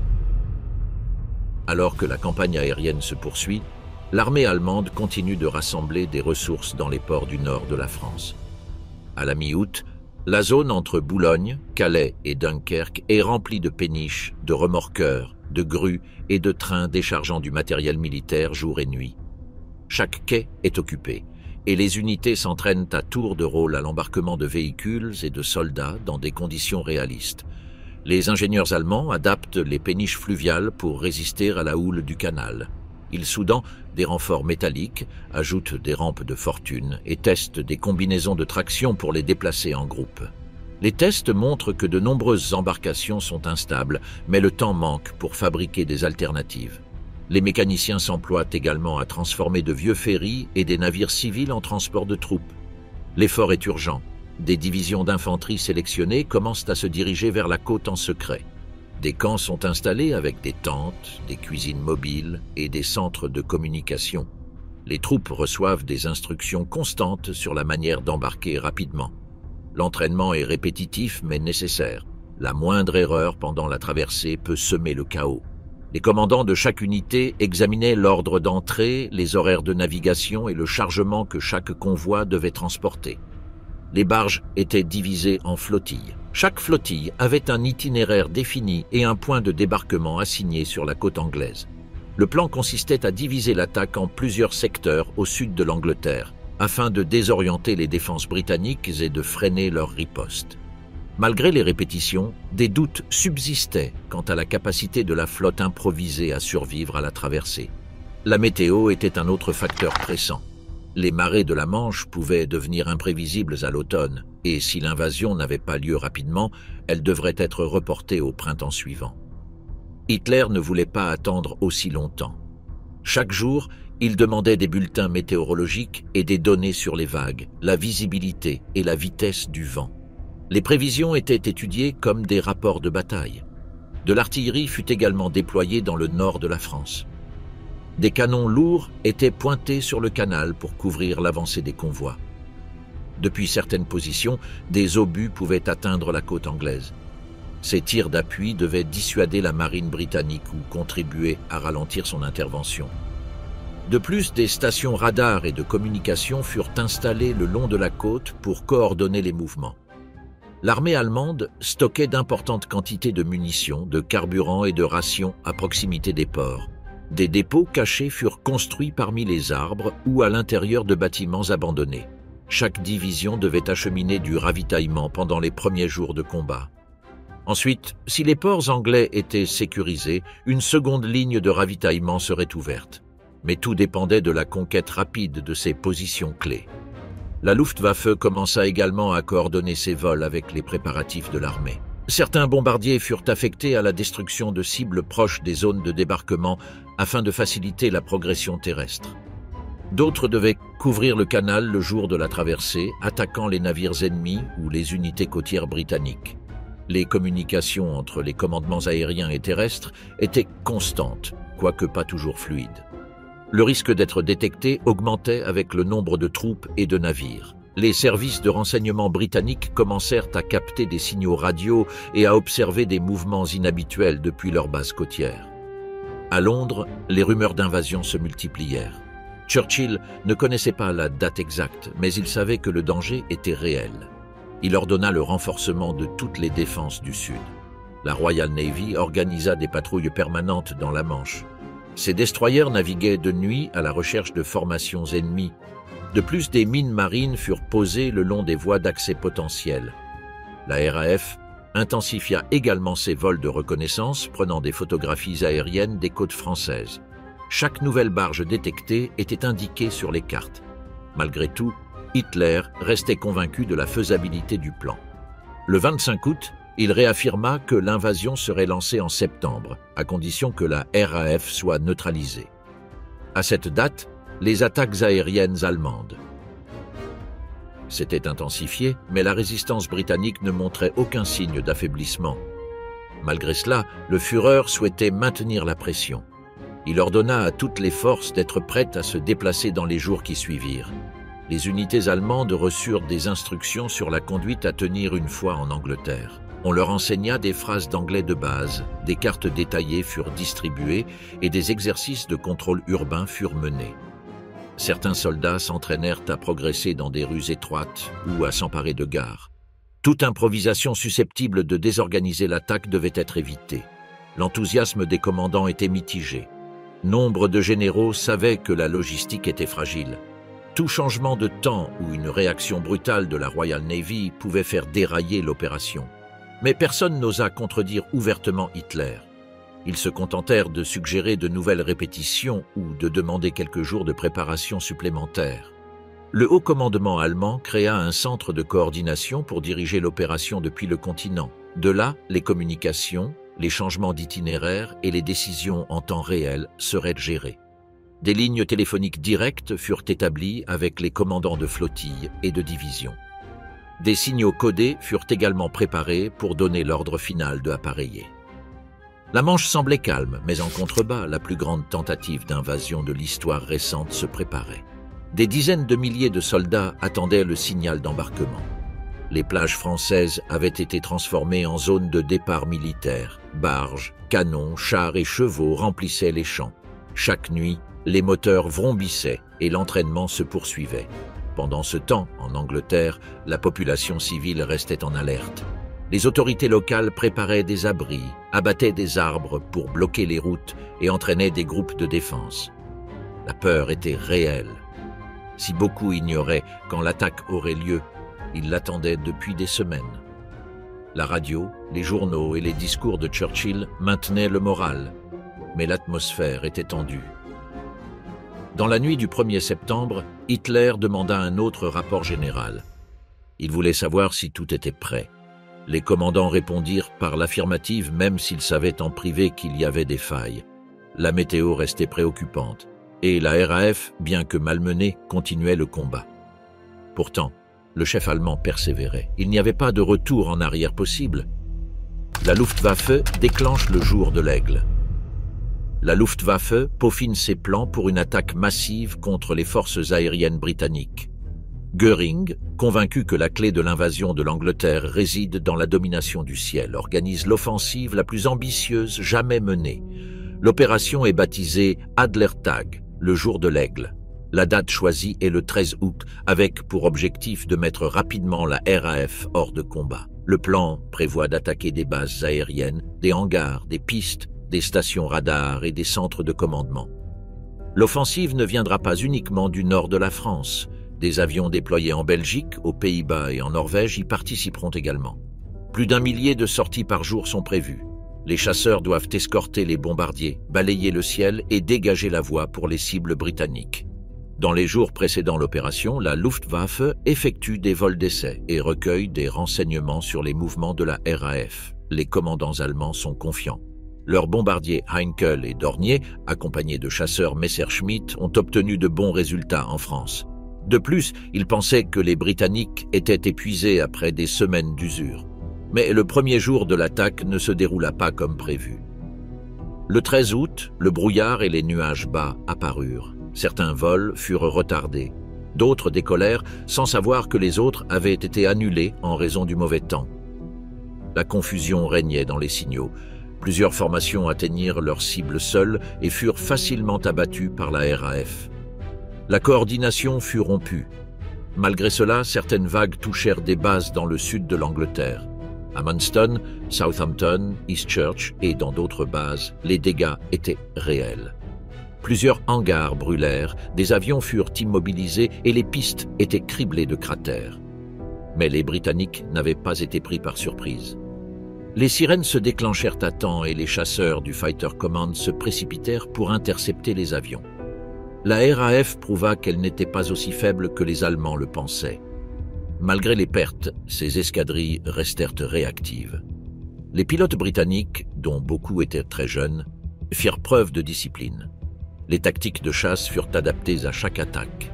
Alors que la campagne aérienne se poursuit, l'armée allemande continue de rassembler des ressources dans les ports du nord de la France. À la mi-août, la zone entre Boulogne, Calais et Dunkerque est remplie de péniches, de remorqueurs, de grues et de trains déchargeant du matériel militaire jour et nuit. Chaque quai est occupé, et les unités s'entraînent à tour de rôle à l'embarquement de véhicules et de soldats dans des conditions réalistes. Les ingénieurs allemands adaptent les péniches fluviales pour résister à la houle du canal. Ils soudent des renforts métalliques, ajoutent des rampes de fortune et testent des combinaisons de traction pour les déplacer en groupe. Les tests montrent que de nombreuses embarcations sont instables, mais le temps manque pour fabriquer des alternatives. Les mécaniciens s'emploient également à transformer de vieux ferrys et des navires civils en transport de troupes. L'effort est urgent. Des divisions d'infanterie sélectionnées commencent à se diriger vers la côte en secret. Des camps sont installés avec des tentes, des cuisines mobiles et des centres de communication. Les troupes reçoivent des instructions constantes sur la manière d'embarquer rapidement. L'entraînement est répétitif mais nécessaire. La moindre erreur pendant la traversée peut semer le chaos. Les commandants de chaque unité examinaient l'ordre d'entrée, les horaires de navigation et le chargement que chaque convoi devait transporter. Les barges étaient divisées en flottilles. Chaque flottille avait un itinéraire défini et un point de débarquement assigné sur la côte anglaise. Le plan consistait à diviser l'attaque en plusieurs secteurs au sud de l'Angleterre, afin de désorienter les défenses britanniques et de freiner leur riposte. Malgré les répétitions, des doutes subsistaient quant à la capacité de la flotte improvisée à survivre à la traversée. La météo était un autre facteur pressant. Les marées de la Manche pouvaient devenir imprévisibles à l'automne, et si l'invasion n'avait pas lieu rapidement, elle devrait être reportée au printemps suivant. Hitler ne voulait pas attendre aussi longtemps. Chaque jour, il demandait des bulletins météorologiques et des données sur les vagues, la visibilité et la vitesse du vent. Les prévisions étaient étudiées comme des rapports de bataille. De l'artillerie fut également déployée dans le nord de la France. Des canons lourds étaient pointés sur le canal pour couvrir l'avancée des convois. Depuis certaines positions, des obus pouvaient atteindre la côte anglaise. Ces tirs d'appui devaient dissuader la marine britannique ou contribuer à ralentir son intervention. De plus, des stations radars et de communication furent installées le long de la côte pour coordonner les mouvements. L'armée allemande stockait d'importantes quantités de munitions, de carburant et de rations à proximité des ports. Des dépôts cachés furent construits parmi les arbres ou à l'intérieur de bâtiments abandonnés. Chaque division devait acheminer du ravitaillement pendant les premiers jours de combat. Ensuite, si les ports anglais étaient sécurisés, une seconde ligne de ravitaillement serait ouverte. Mais tout dépendait de la conquête rapide de ces positions clés. La Luftwaffe commença également à coordonner ses vols avec les préparatifs de l'armée. Certains bombardiers furent affectés à la destruction de cibles proches des zones de débarquement afin de faciliter la progression terrestre. D'autres devaient couvrir le canal le jour de la traversée, attaquant les navires ennemis ou les unités côtières britanniques. Les communications entre les commandements aériens et terrestres étaient constantes, quoique pas toujours fluides. Le risque d'être détecté augmentait avec le nombre de troupes et de navires. Les services de renseignement britanniques commencèrent à capter des signaux radio et à observer des mouvements inhabituels depuis leur base côtière. À Londres, les rumeurs d'invasion se multiplièrent. Churchill ne connaissait pas la date exacte, mais il savait que le danger était réel. Il ordonna le renforcement de toutes les défenses du Sud. La Royal Navy organisa des patrouilles permanentes dans la Manche. Ces destroyers naviguaient de nuit à la recherche de formations ennemies. De plus, des mines marines furent posées le long des voies d'accès potentielles. La RAF intensifia également ses vols de reconnaissance, prenant des photographies aériennes des côtes françaises. Chaque nouvelle barge détectée était indiquée sur les cartes. Malgré tout, Hitler restait convaincu de la faisabilité du plan. Le 25 août, il réaffirma que l'invasion serait lancée en septembre, à condition que la RAF soit neutralisée. À cette date, les attaques aériennes allemandes s'étaient intensifiées, mais la résistance britannique ne montrait aucun signe d'affaiblissement. Malgré cela, le Führer souhaitait maintenir la pression. Il ordonna à toutes les forces d'être prêtes à se déplacer dans les jours qui suivirent. Les unités allemandes reçurent des instructions sur la conduite à tenir une fois en Angleterre. On leur enseigna des phrases d'anglais de base, des cartes détaillées furent distribuées et des exercices de contrôle urbain furent menés. Certains soldats s'entraînèrent à progresser dans des rues étroites ou à s'emparer de gares. Toute improvisation susceptible de désorganiser l'attaque devait être évitée. L'enthousiasme des commandants était mitigé. Nombre de généraux savaient que la logistique était fragile. Tout changement de temps ou une réaction brutale de la Royal Navy pouvait faire dérailler l'opération. Mais personne n'osa contredire ouvertement Hitler. Ils se contentèrent de suggérer de nouvelles répétitions ou de demander quelques jours de préparation supplémentaires. Le haut commandement allemand créa un centre de coordination pour diriger l'opération depuis le continent. De là, les communications, les changements d'itinéraire et les décisions en temps réel seraient gérées. Des lignes téléphoniques directes furent établies avec les commandants de flottille et de division. Des signaux codés furent également préparés pour donner l'ordre final de appareiller. La Manche semblait calme, mais en contrebas, la plus grande tentative d'invasion de l'histoire récente se préparait. Des dizaines de milliers de soldats attendaient le signal d'embarquement. Les plages françaises avaient été transformées en zones de départ militaire. Barges, canons, chars et chevaux remplissaient les champs. Chaque nuit, les moteurs vrombissaient et l'entraînement se poursuivait. Pendant ce temps, en Angleterre, la population civile restait en alerte. Les autorités locales préparaient des abris, abattaient des arbres pour bloquer les routes et entraînaient des groupes de défense. La peur était réelle. Si beaucoup ignoraient quand l'attaque aurait lieu, ils l'attendaient depuis des semaines. La radio, les journaux et les discours de Churchill maintenaient le moral, mais l'atmosphère était tendue. Dans la nuit du 1er septembre, Hitler demanda un autre rapport général. Il voulait savoir si tout était prêt. Les commandants répondirent par l'affirmative même s'ils savaient en privé qu'il y avait des failles. La météo restait préoccupante et la RAF, bien que malmenée, continuait le combat. Pourtant, le chef allemand persévérait. Il n'y avait pas de retour en arrière possible. La Luftwaffe déclenche le jour de l'Aigle. La Luftwaffe peaufine ses plans pour une attaque massive contre les forces aériennes britanniques. Göring, convaincu que la clé de l'invasion de l'Angleterre réside dans la domination du ciel, organise l'offensive la plus ambitieuse jamais menée. L'opération est baptisée Adlertag, le jour de l'Aigle. La date choisie est le 13 août, avec pour objectif de mettre rapidement la RAF hors de combat. Le plan prévoit d'attaquer des bases aériennes, des hangars, des pistes, des stations radars et des centres de commandement. L'offensive ne viendra pas uniquement du nord de la France. Des avions déployés en Belgique, aux Pays-Bas et en Norvège y participeront également. Plus d'1 millier de sorties par jour sont prévues. Les chasseurs doivent escorter les bombardiers, balayer le ciel et dégager la voie pour les cibles britanniques. Dans les jours précédant l'opération, la Luftwaffe effectue des vols d'essai et recueille des renseignements sur les mouvements de la RAF. Les commandants allemands sont confiants. Leurs bombardiers Heinkel et Dornier, accompagnés de chasseurs Messerschmitt, ont obtenu de bons résultats en France. De plus, ils pensaient que les Britanniques étaient épuisés après des semaines d'usure. Mais le premier jour de l'attaque ne se déroula pas comme prévu. Le 13 août, le brouillard et les nuages bas apparurent. Certains vols furent retardés. D'autres décollèrent sans savoir que les autres avaient été annulés en raison du mauvais temps. La confusion régnait dans les signaux. Plusieurs formations atteignirent leur cible seules et furent facilement abattues par la RAF. La coordination fut rompue. Malgré cela, certaines vagues touchèrent des bases dans le sud de l'Angleterre. À Manston, Southampton, Eastchurch et dans d'autres bases, les dégâts étaient réels. Plusieurs hangars brûlèrent, des avions furent immobilisés et les pistes étaient criblées de cratères. Mais les Britanniques n'avaient pas été pris par surprise. Les sirènes se déclenchèrent à temps et les chasseurs du Fighter Command se précipitèrent pour intercepter les avions. La RAF prouva qu'elle n'était pas aussi faible que les Allemands le pensaient. Malgré les pertes, ces escadrilles restèrent réactives. Les pilotes britanniques, dont beaucoup étaient très jeunes, firent preuve de discipline. Les tactiques de chasse furent adaptées à chaque attaque.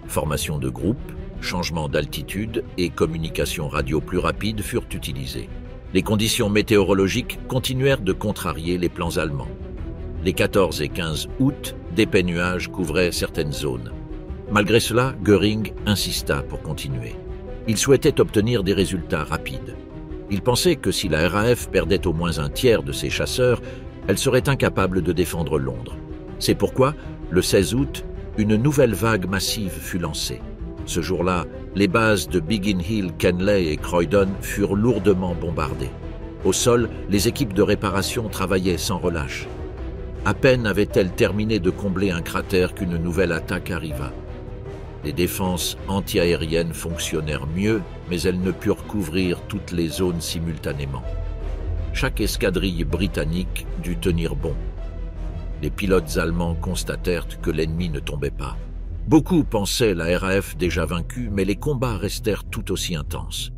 Formation de groupe, changement d'altitude et communication radio plus rapide furent utilisées. Les conditions météorologiques continuèrent de contrarier les plans allemands. Les 14 et 15 août, d'épais nuages couvraient certaines zones. Malgré cela, Göring insista pour continuer. Il souhaitait obtenir des résultats rapides. Il pensait que si la RAF perdait au moins un tiers de ses chasseurs, elle serait incapable de défendre Londres. C'est pourquoi, le 16 août, une nouvelle vague massive fut lancée. Ce jour-là, les bases de Biggin Hill, Kenley et Croydon furent lourdement bombardées. Au sol, les équipes de réparation travaillaient sans relâche. À peine avaient-elles terminé de combler un cratère qu'une nouvelle attaque arriva. Les défenses antiaériennes fonctionnèrent mieux, mais elles ne purent couvrir toutes les zones simultanément. Chaque escadrille britannique dut tenir bon. Les pilotes allemands constatèrent que l'ennemi ne tombait pas. Beaucoup pensaient la RAF déjà vaincue, mais les combats restèrent tout aussi intenses.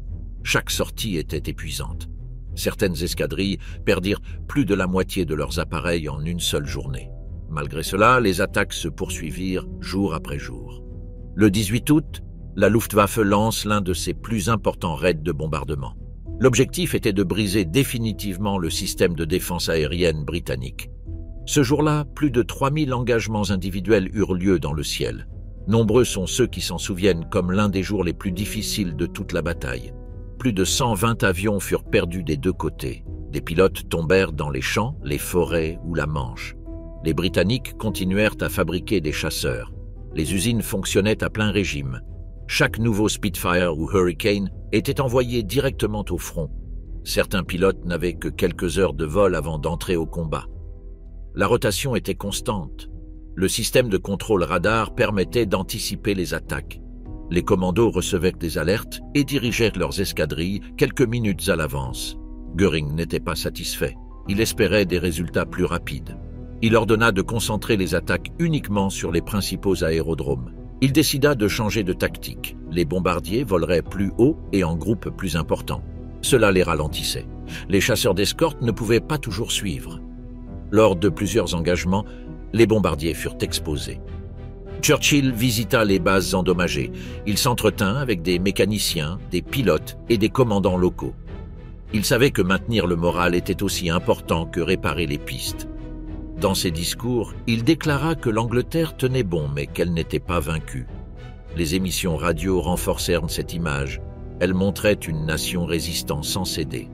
Chaque sortie était épuisante. Certaines escadrilles perdirent plus de la moitié de leurs appareils en une seule journée. Malgré cela, les attaques se poursuivirent jour après jour. Le 18 août, la Luftwaffe lance l'un de ses plus importants raids de bombardement. L'objectif était de briser définitivement le système de défense aérienne britannique. Ce jour-là, plus de 3000 engagements individuels eurent lieu dans le ciel. Nombreux sont ceux qui s'en souviennent comme l'un des jours les plus difficiles de toute la bataille. Plus de 120 avions furent perdus des deux côtés. Des pilotes tombèrent dans les champs, les forêts ou la Manche. Les Britanniques continuèrent à fabriquer des chasseurs. Les usines fonctionnaient à plein régime. Chaque nouveau Spitfire ou Hurricane était envoyé directement au front. Certains pilotes n'avaient que quelques heures de vol avant d'entrer au combat. La rotation était constante. Le système de contrôle radar permettait d'anticiper les attaques. Les commandos recevaient des alertes et dirigeaient leurs escadrilles quelques minutes à l'avance. Göring n'était pas satisfait. Il espérait des résultats plus rapides. Il ordonna de concentrer les attaques uniquement sur les principaux aérodromes. Il décida de changer de tactique. Les bombardiers voleraient plus haut et en groupes plus importants. Cela les ralentissait. Les chasseurs d'escorte ne pouvaient pas toujours suivre. Lors de plusieurs engagements, les bombardiers furent exposés. Churchill visita les bases endommagées. Il s'entretint avec des mécaniciens, des pilotes et des commandants locaux. Il savait que maintenir le moral était aussi important que réparer les pistes. Dans ses discours, il déclara que l'Angleterre tenait bon, mais qu'elle n'était pas vaincue. Les émissions radio renforcèrent cette image. Elles montraient une nation résistant sans céder.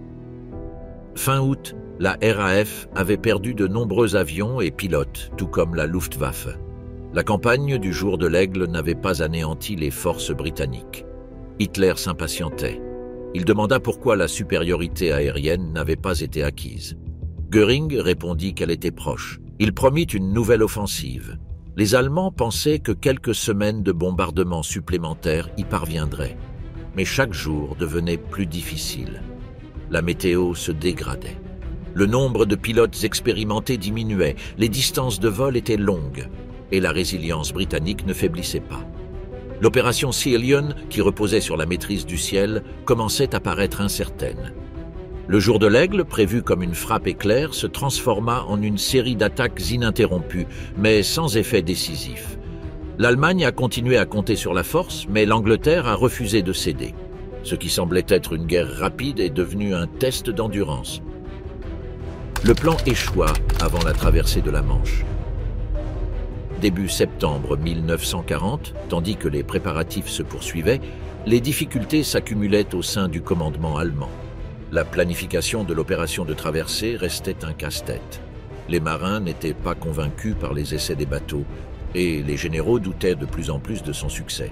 Fin août, la RAF avait perdu de nombreux avions et pilotes, tout comme la Luftwaffe. La campagne du jour de l'Aigle n'avait pas anéanti les forces britanniques. Hitler s'impatientait. Il demanda pourquoi la supériorité aérienne n'avait pas été acquise. Göring répondit qu'elle était proche. Il promit une nouvelle offensive. Les Allemands pensaient que quelques semaines de bombardements supplémentaires y parviendraient. Mais chaque jour devenait plus difficile. La météo se dégradait. Le nombre de pilotes expérimentés diminuait, les distances de vol étaient longues. et la résilience britannique ne faiblissait pas. L'opération Sea Lion, qui reposait sur la maîtrise du ciel, commençait à paraître incertaine. Le jour de l'Aigle, prévu comme une frappe éclair, se transforma en une série d'attaques ininterrompues, mais sans effet décisif. L'Allemagne a continué à compter sur la force, mais l'Angleterre a refusé de céder. Ce qui semblait être une guerre rapide est devenu un test d'endurance. Le plan échoua avant la traversée de la Manche. Début septembre 1940, tandis que les préparatifs se poursuivaient, les difficultés s'accumulaient au sein du commandement allemand. La planification de l'opération de traversée restait un casse-tête. Les marins n'étaient pas convaincus par les essais des bateaux et les généraux doutaient de plus en plus de son succès.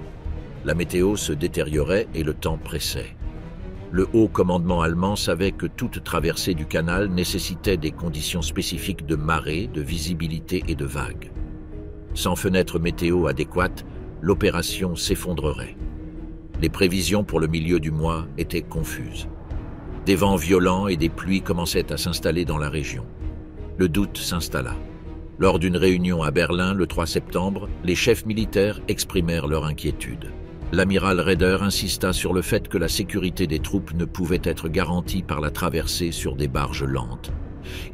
La météo se détériorait et le temps pressait. Le haut commandement allemand savait que toute traversée du canal nécessitait des conditions spécifiques de marée, de visibilité et de vagues. Sans fenêtre météo adéquate, l'opération s'effondrerait. Les prévisions pour le milieu du mois étaient confuses. Des vents violents et des pluies commençaient à s'installer dans la région. Le doute s'installa. Lors d'une réunion à Berlin le 3 septembre, les chefs militaires exprimèrent leur inquiétude. L'amiral Raeder insista sur le fait que la sécurité des troupes ne pouvait être garantie par la traversée sur des barges lentes.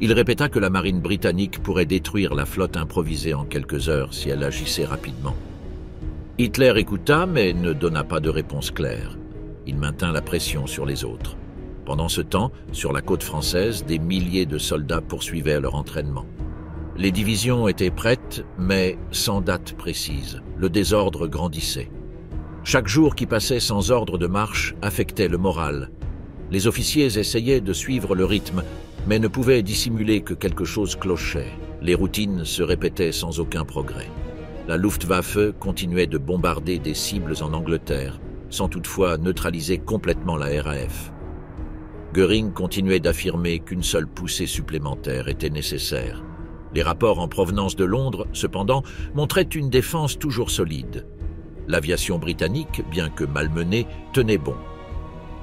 Il répéta que la marine britannique pourrait détruire la flotte improvisée en quelques heures si elle agissait rapidement. Hitler écouta mais ne donna pas de réponse claire. Il maintint la pression sur les autres. Pendant ce temps, sur la côte française, des milliers de soldats poursuivaient leur entraînement. Les divisions étaient prêtes, mais sans date précise. Le désordre grandissait. Chaque jour qui passait sans ordre de marche affectait le moral. Les officiers essayaient de suivre le rythme, mais ne pouvaient dissimuler que quelque chose clochait. Les routines se répétaient sans aucun progrès. La Luftwaffe continuait de bombarder des cibles en Angleterre, sans toutefois neutraliser complètement la RAF. Göring continuait d'affirmer qu'une seule poussée supplémentaire était nécessaire. Les rapports en provenance de Londres, cependant, montraient une défense toujours solide. L'aviation britannique, bien que malmenée, tenait bon.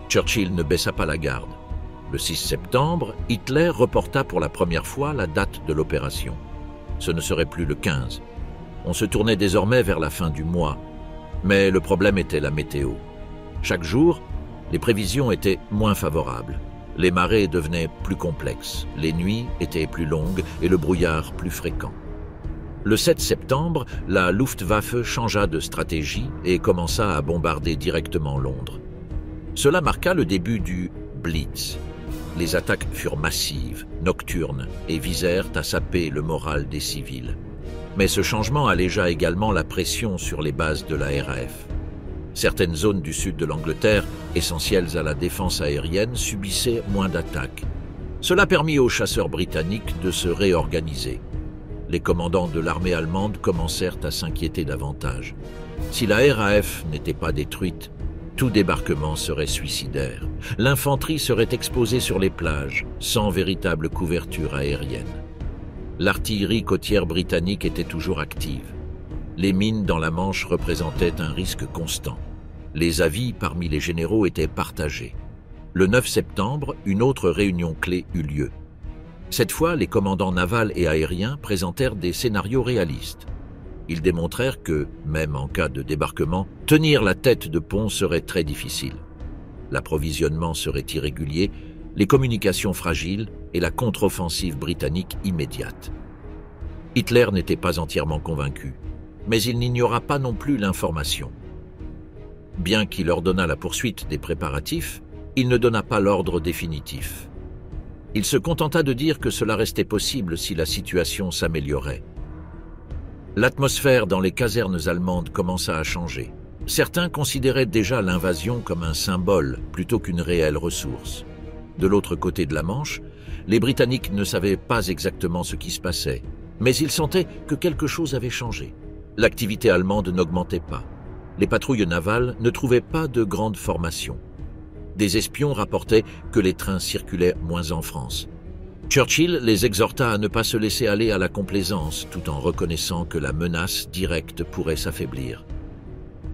Churchill ne baissa pas la garde. Le 6 septembre, Hitler reporta pour la première fois la date de l'opération. Ce ne serait plus le 15. On se tournait désormais vers la fin du mois. Mais le problème était la météo. Chaque jour, les prévisions étaient moins favorables. Les marées devenaient plus complexes, les nuits étaient plus longues et le brouillard plus fréquent. Le 7 septembre, la Luftwaffe changea de stratégie et commença à bombarder directement Londres. Cela marqua le début du Blitz. Les attaques furent massives, nocturnes et visèrent à saper le moral des civils. Mais ce changement allégea également la pression sur les bases de la RAF. Certaines zones du sud de l'Angleterre, essentielles à la défense aérienne, subissaient moins d'attaques. Cela permit aux chasseurs britanniques de se réorganiser. Les commandants de l'armée allemande commencèrent à s'inquiéter davantage. Si la RAF n'était pas détruite, tout débarquement serait suicidaire. L'infanterie serait exposée sur les plages, sans véritable couverture aérienne. L'artillerie côtière britannique était toujours active. Les mines dans la Manche représentaient un risque constant. Les avis parmi les généraux étaient partagés. Le 9 septembre, une autre réunion clé eut lieu. Cette fois, les commandants navals et aériens présentèrent des scénarios réalistes. Ils démontrèrent que, même en cas de débarquement, tenir la tête de pont serait très difficile. L'approvisionnement serait irrégulier, les communications fragiles et la contre-offensive britannique immédiate. Hitler n'était pas entièrement convaincu, mais il n'ignora pas non plus l'information. Bien qu'il ordonna la poursuite des préparatifs, il ne donna pas l'ordre définitif. Il se contenta de dire que cela restait possible si la situation s'améliorait. L'atmosphère dans les casernes allemandes commença à changer. Certains considéraient déjà l'invasion comme un symbole plutôt qu'une réelle ressource. De l'autre côté de la Manche, les Britanniques ne savaient pas exactement ce qui se passait, mais ils sentaient que quelque chose avait changé. L'activité allemande n'augmentait pas. Les patrouilles navales ne trouvaient pas de grande formation. Des espions rapportaient que les trains circulaient moins en France. Churchill les exhorta à ne pas se laisser aller à la complaisance, tout en reconnaissant que la menace directe pourrait s'affaiblir.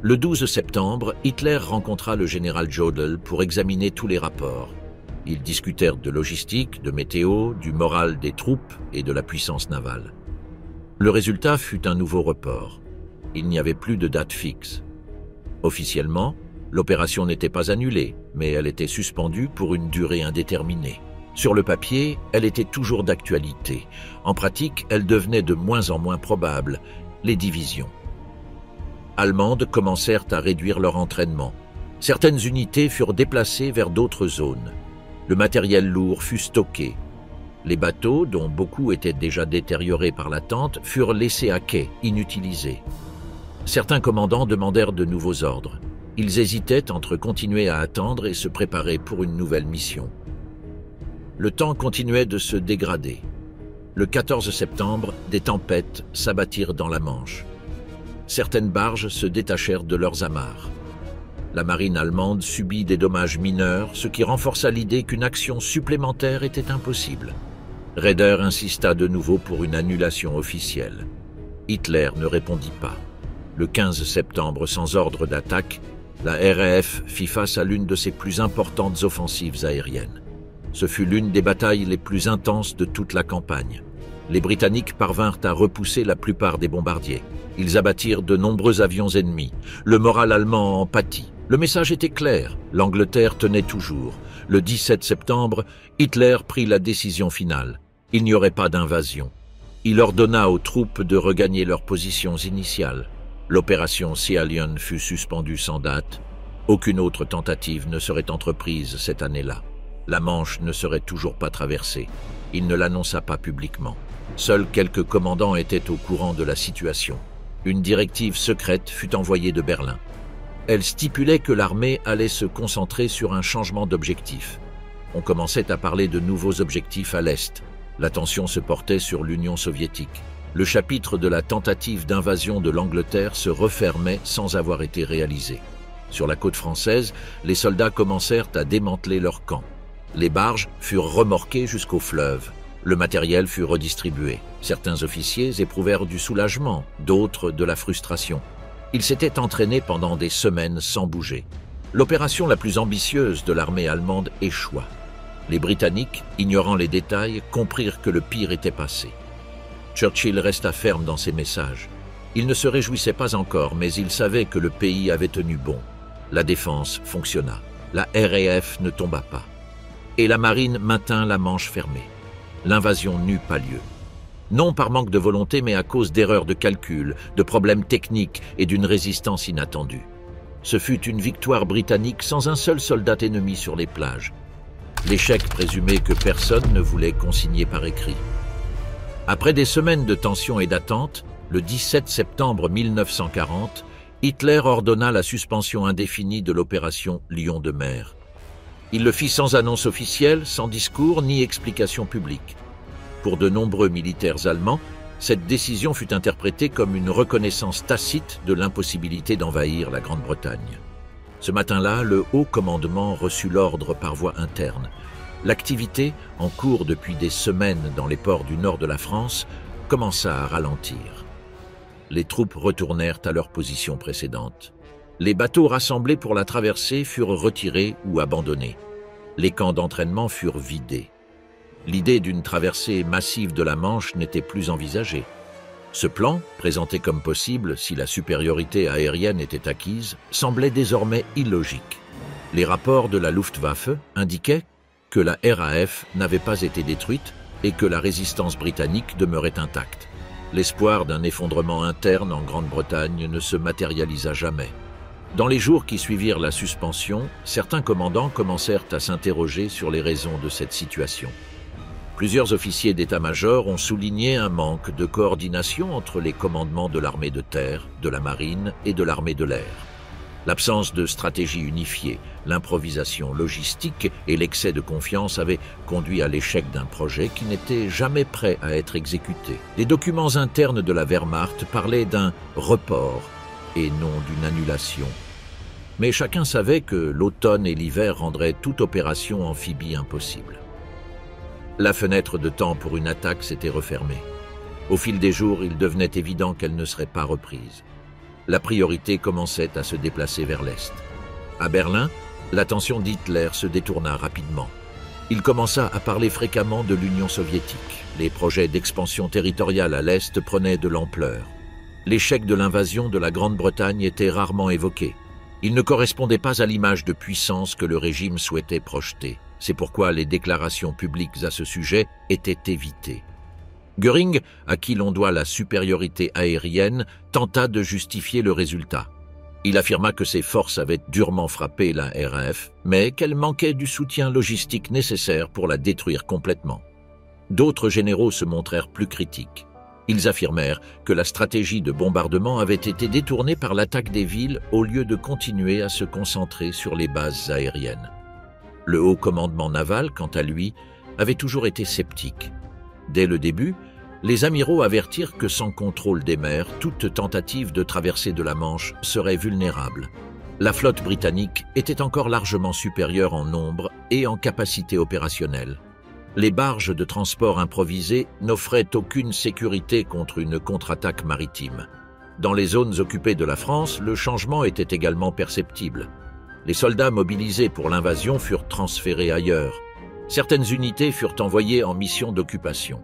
Le 12 septembre, Hitler rencontra le général Jodl pour examiner tous les rapports. Ils discutèrent de logistique, de météo, du moral des troupes et de la puissance navale. Le résultat fut un nouveau report. Il n'y avait plus de date fixe. Officiellement, l'opération n'était pas annulée, mais elle était suspendue pour une durée indéterminée. Sur le papier, elle était toujours d'actualité. En pratique, elle devenait de moins en moins probable. Les divisions allemandes commencèrent à réduire leur entraînement. Certaines unités furent déplacées vers d'autres zones. Le matériel lourd fut stocké. Les bateaux, dont beaucoup étaient déjà détériorés par l'attente, furent laissés à quai, inutilisés. Certains commandants demandèrent de nouveaux ordres. Ils hésitaient entre continuer à attendre et se préparer pour une nouvelle mission. Le temps continuait de se dégrader. Le 14 septembre, des tempêtes s'abattirent dans la Manche. Certaines barges se détachèrent de leurs amarres. La marine allemande subit des dommages mineurs, ce qui renforça l'idée qu'une action supplémentaire était impossible. Raeder insista de nouveau pour une annulation officielle. Hitler ne répondit pas. Le 15 septembre, sans ordre d'attaque, la RAF fit face à l'une de ses plus importantes offensives aériennes. Ce fut l'une des batailles les plus intenses de toute la campagne. Les Britanniques parvinrent à repousser la plupart des bombardiers. Ils abattirent de nombreux avions ennemis. Le moral allemand en pâtit. Le message était clair, l'Angleterre tenait toujours. Le 17 septembre, Hitler prit la décision finale. Il n'y aurait pas d'invasion. Il ordonna aux troupes de regagner leurs positions initiales. L'opération Sea Lion fut suspendue sans date. Aucune autre tentative ne serait entreprise cette année-là. La Manche ne serait toujours pas traversée. Il ne l'annonça pas publiquement. Seuls quelques commandants étaient au courant de la situation. Une directive secrète fut envoyée de Berlin. Elle stipulait que l'armée allait se concentrer sur un changement d'objectif. On commençait à parler de nouveaux objectifs à l'Est. L'attention se portait sur l'Union soviétique. Le chapitre de la tentative d'invasion de l'Angleterre se refermait sans avoir été réalisé. Sur la côte française, les soldats commencèrent à démanteler leurs camps. Les barges furent remorquées jusqu'au fleuve. Le matériel fut redistribué. Certains officiers éprouvèrent du soulagement, d'autres de la frustration. Ils s'étaient entraînés pendant des semaines sans bouger. L'opération la plus ambitieuse de l'armée allemande échoua. Les Britanniques, ignorant les détails, comprirent que le pire était passé. Churchill resta ferme dans ses messages. Il ne se réjouissait pas encore, mais il savait que le pays avait tenu bon. La défense fonctionna. La RAF ne tomba pas. Et la marine maintint la Manche fermée. L'invasion n'eut pas lieu. Non par manque de volonté, mais à cause d'erreurs de calcul, de problèmes techniques et d'une résistance inattendue. Ce fut une victoire britannique sans un seul soldat ennemi sur les plages. L'échec présumé que personne ne voulait consigner par écrit. Après des semaines de tension et d'attente, le 17 septembre 1940, Hitler ordonna la suspension indéfinie de l'opération Lion de mer. Il le fit sans annonce officielle, sans discours ni explication publique. Pour de nombreux militaires allemands, cette décision fut interprétée comme une reconnaissance tacite de l'impossibilité d'envahir la Grande-Bretagne. Ce matin-là, le haut commandement reçut l'ordre par voie interne. L'activité, en cours depuis des semaines dans les ports du nord de la France, commença à ralentir. Les troupes retournèrent à leur position précédente. Les bateaux rassemblés pour la traversée furent retirés ou abandonnés. Les camps d'entraînement furent vidés. L'idée d'une traversée massive de la Manche n'était plus envisagée. Ce plan, présenté comme possible si la supériorité aérienne était acquise, semblait désormais illogique. Les rapports de la Luftwaffe indiquaient que la RAF n'avait pas été détruite et que la résistance britannique demeurait intacte. L'espoir d'un effondrement interne en Grande-Bretagne ne se matérialisa jamais. Dans les jours qui suivirent la suspension, certains commandants commencèrent à s'interroger sur les raisons de cette situation. Plusieurs officiers d'état-major ont souligné un manque de coordination entre les commandements de l'armée de terre, de la marine et de l'armée de l'air. L'absence de stratégie unifiée, l'improvisation logistique et l'excès de confiance avaient conduit à l'échec d'un projet qui n'était jamais prêt à être exécuté. Les documents internes de la Wehrmacht parlaient d'un report et non d'une annulation. Mais chacun savait que l'automne et l'hiver rendraient toute opération amphibie impossible. La fenêtre de temps pour une attaque s'était refermée. Au fil des jours, il devenait évident qu'elle ne serait pas reprise. La priorité commençait à se déplacer vers l'Est. À Berlin, l'attention d'Hitler se détourna rapidement. Il commença à parler fréquemment de l'Union soviétique. Les projets d'expansion territoriale à l'Est prenaient de l'ampleur. L'échec de l'invasion de la Grande-Bretagne était rarement évoqué. Il ne correspondait pas à l'image de puissance que le régime souhaitait projeter. C'est pourquoi les déclarations publiques à ce sujet étaient évitées. Göring, à qui l'on doit la supériorité aérienne, tenta de justifier le résultat. Il affirma que ses forces avaient durement frappé la RAF, mais qu'elle manquait du soutien logistique nécessaire pour la détruire complètement. D'autres généraux se montrèrent plus critiques. Ils affirmèrent que la stratégie de bombardement avait été détournée par l'attaque des villes au lieu de continuer à se concentrer sur les bases aériennes. Le haut commandement naval, quant à lui, avait toujours été sceptique. Dès le début, les amiraux avertirent que sans contrôle des mers, toute tentative de traversée de la Manche serait vulnérable. La flotte britannique était encore largement supérieure en nombre et en capacité opérationnelle. Les barges de transport improvisées n'offraient aucune sécurité contre une contre-attaque maritime. Dans les zones occupées de la France, le changement était également perceptible. Les soldats mobilisés pour l'invasion furent transférés ailleurs. Certaines unités furent envoyées en mission d'occupation.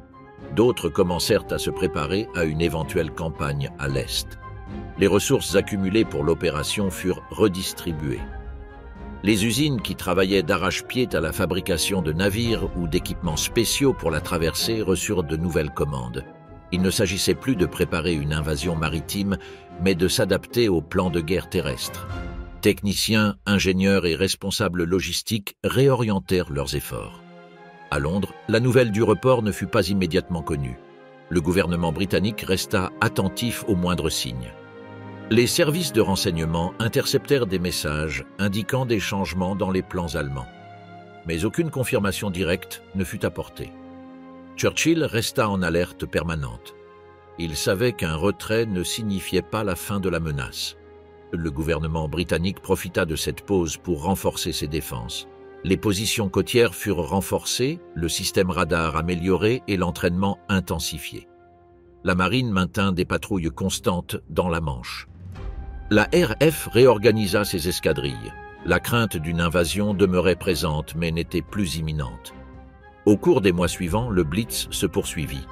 D'autres commencèrent à se préparer à une éventuelle campagne à l'Est. Les ressources accumulées pour l'opération furent redistribuées. Les usines qui travaillaient d'arrache-pied à la fabrication de navires ou d'équipements spéciaux pour la traversée reçurent de nouvelles commandes. Il ne s'agissait plus de préparer une invasion maritime, mais de s'adapter au plan de guerre terrestre. Techniciens, ingénieurs et responsables logistiques réorientèrent leurs efforts. À Londres, la nouvelle du report ne fut pas immédiatement connue. Le gouvernement britannique resta attentif aux moindres signes. Les services de renseignement interceptèrent des messages indiquant des changements dans les plans allemands. Mais aucune confirmation directe ne fut apportée. Churchill resta en alerte permanente. Il savait qu'un retrait ne signifiait pas la fin de la menace. Le gouvernement britannique profita de cette pause pour renforcer ses défenses. Les positions côtières furent renforcées, le système radar amélioré et l'entraînement intensifié. La marine maintint des patrouilles constantes dans la Manche. La RF réorganisa ses escadrilles. La crainte d'une invasion demeurait présente mais n'était plus imminente. Au cours des mois suivants, le Blitz se poursuivit.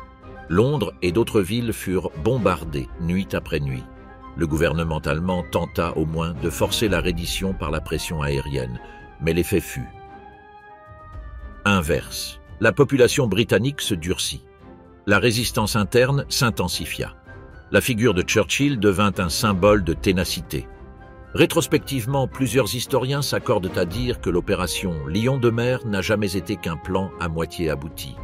Londres et d'autres villes furent bombardées nuit après nuit. Le gouvernement allemand tenta au moins de forcer la reddition par la pression aérienne, mais l'effet fut inverse. La population britannique se durcit. La résistance interne s'intensifia. La figure de Churchill devint un symbole de ténacité. Rétrospectivement, plusieurs historiens s'accordent à dire que l'opération Lion de mer n'a jamais été qu'un plan à moitié abouti.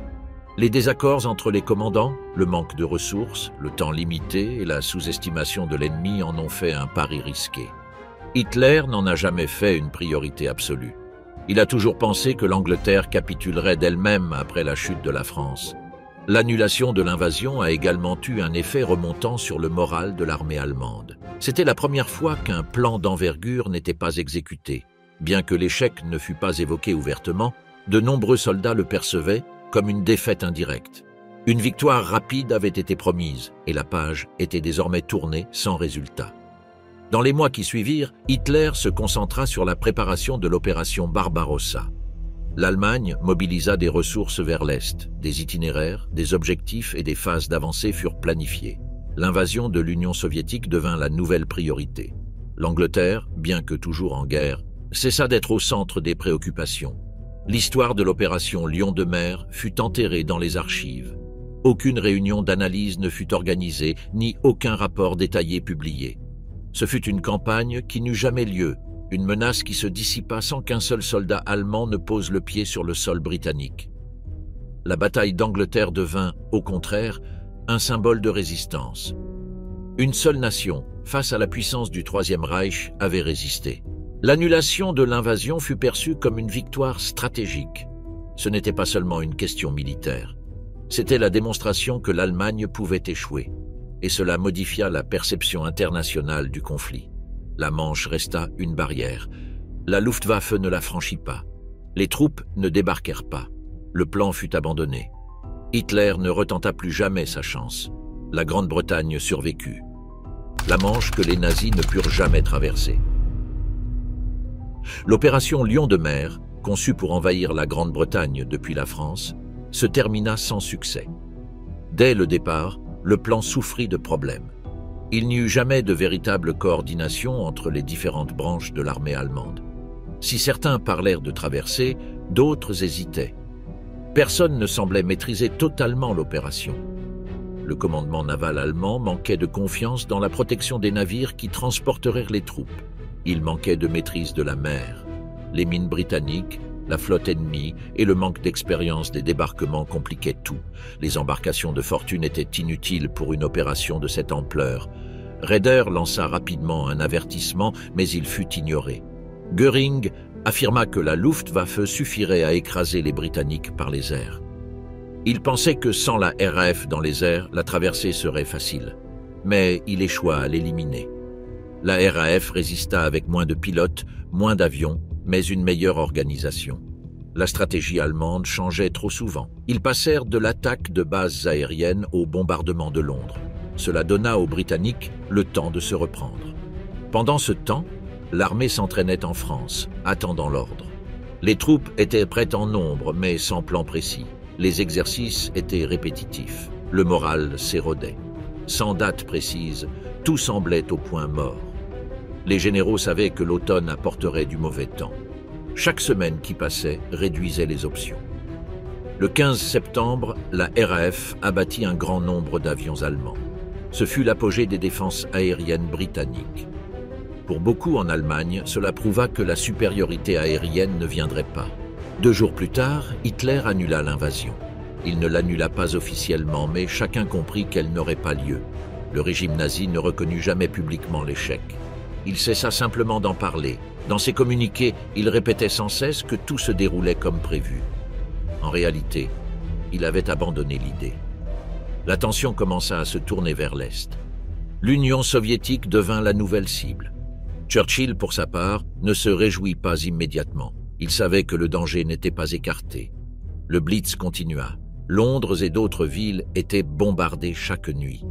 Les désaccords entre les commandants, le manque de ressources, le temps limité et la sous-estimation de l'ennemi en ont fait un pari risqué. Hitler n'en a jamais fait une priorité absolue. Il a toujours pensé que l'Angleterre capitulerait d'elle-même après la chute de la France. L'annulation de l'invasion a également eu un effet remontant sur le moral de l'armée allemande. C'était la première fois qu'un plan d'envergure n'était pas exécuté. Bien que l'échec ne fût pas évoqué ouvertement, de nombreux soldats le percevaient comme une défaite indirecte. Une victoire rapide avait été promise et la page était désormais tournée sans résultat. Dans les mois qui suivirent, Hitler se concentra sur la préparation de l'opération Barbarossa. L'Allemagne mobilisa des ressources vers l'Est, des itinéraires, des objectifs et des phases d'avancée furent planifiés. L'invasion de l'Union soviétique devint la nouvelle priorité. L'Angleterre, bien que toujours en guerre, cessa d'être au centre des préoccupations. L'histoire de l'opération Lion de mer fut enterrée dans les archives. Aucune réunion d'analyse ne fut organisée, ni aucun rapport détaillé publié. Ce fut une campagne qui n'eut jamais lieu, une menace qui se dissipa sans qu'un seul soldat allemand ne pose le pied sur le sol britannique. La bataille d'Angleterre devint, au contraire, un symbole de résistance. Une seule nation, face à la puissance du Troisième Reich, avait résisté. L'annulation de l'invasion fut perçue comme une victoire stratégique. Ce n'était pas seulement une question militaire. C'était la démonstration que l'Allemagne pouvait échouer. Et cela modifia la perception internationale du conflit. La Manche resta une barrière. La Luftwaffe ne la franchit pas. Les troupes ne débarquèrent pas. Le plan fut abandonné. Hitler ne retenta plus jamais sa chance. La Grande-Bretagne survécut. La Manche que les nazis ne purent jamais traverser. L'opération Lion de mer conçu pour envahir la Grande-Bretagne depuis la France, se termina sans succès. Dès le départ, le plan souffrit de problèmes. Il n'y eut jamais de véritable coordination entre les différentes branches de l'armée allemande. Si certains parlèrent de traversée, d'autres hésitaient. Personne ne semblait maîtriser totalement l'opération. Le commandement naval allemand manquait de confiance dans la protection des navires qui transporteraient les troupes. Il manquait de maîtrise de la mer. Les mines britanniques, la flotte ennemie et le manque d'expérience des débarquements compliquaient tout. Les embarcations de fortune étaient inutiles pour une opération de cette ampleur. Raeder lança rapidement un avertissement, mais il fut ignoré. Göring affirma que la Luftwaffe suffirait à écraser les Britanniques par les airs. Il pensait que sans la RAF dans les airs, la traversée serait facile. Mais il échoua à l'éliminer. La RAF résista avec moins de pilotes, moins d'avions, mais une meilleure organisation. La stratégie allemande changeait trop souvent. Ils passèrent de l'attaque de bases aériennes au bombardement de Londres. Cela donna aux Britanniques le temps de se reprendre. Pendant ce temps, l'armée s'entraînait en France, attendant l'ordre. Les troupes étaient prêtes en nombre, mais sans plan précis. Les exercices étaient répétitifs. Le moral s'érodait. Sans date précise, tout semblait au point mort. Les généraux savaient que l'automne apporterait du mauvais temps. Chaque semaine qui passait réduisait les options. Le 15 septembre, la RAF abattit un grand nombre d'avions allemands. Ce fut l'apogée des défenses aériennes britanniques. Pour beaucoup en Allemagne, cela prouva que la supériorité aérienne ne viendrait pas. 2 jours plus tard, Hitler annula l'invasion. Il ne l'annula pas officiellement, mais chacun comprit qu'elle n'aurait pas lieu. Le régime nazi ne reconnut jamais publiquement l'échec. Il cessa simplement d'en parler. Dans ses communiqués, il répétait sans cesse que tout se déroulait comme prévu. En réalité, il avait abandonné l'idée. L'attention commença à se tourner vers l'Est. L'Union soviétique devint la nouvelle cible. Churchill, pour sa part, ne se réjouit pas immédiatement. Il savait que le danger n'était pas écarté. Le Blitz continua. Londres et d'autres villes étaient bombardées chaque nuit.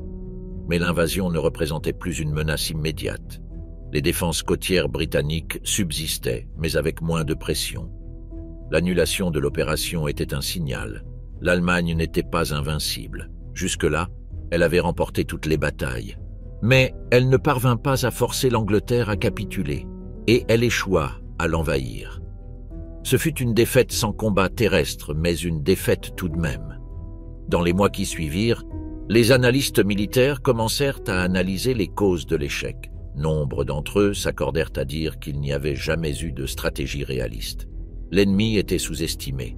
Mais l'invasion ne représentait plus une menace immédiate. Les défenses côtières britanniques subsistaient, mais avec moins de pression. L'annulation de l'opération était un signal. L'Allemagne n'était pas invincible. Jusque-là, elle avait remporté toutes les batailles. Mais elle ne parvint pas à forcer l'Angleterre à capituler, et elle échoua à l'envahir. Ce fut une défaite sans combat terrestre, mais une défaite tout de même. Dans les mois qui suivirent, les analystes militaires commencèrent à analyser les causes de l'échec. Nombre d'entre eux s'accordèrent à dire qu'il n'y avait jamais eu de stratégie réaliste. L'ennemi était sous-estimé.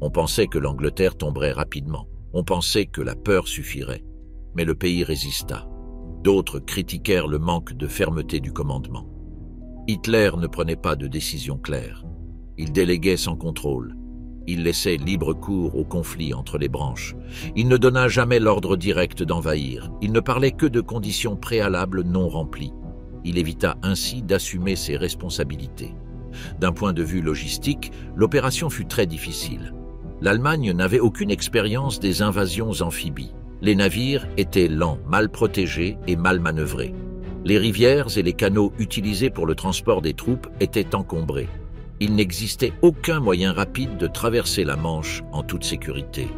On pensait que l'Angleterre tomberait rapidement. On pensait que la peur suffirait. Mais le pays résista. D'autres critiquèrent le manque de fermeté du commandement. Hitler ne prenait pas de décision claire. Il déléguait sans contrôle. Il laissait libre cours au conflit entre les branches. Il ne donna jamais l'ordre direct d'envahir. Il ne parlait que de conditions préalables non remplies. Il évita ainsi d'assumer ses responsabilités. D'un point de vue logistique, l'opération fut très difficile. L'Allemagne n'avait aucune expérience des invasions amphibies. Les navires étaient lents, mal protégés et mal manœuvrés. Les rivières et les canaux utilisés pour le transport des troupes étaient encombrés. Il n'existait aucun moyen rapide de traverser la Manche en toute sécurité.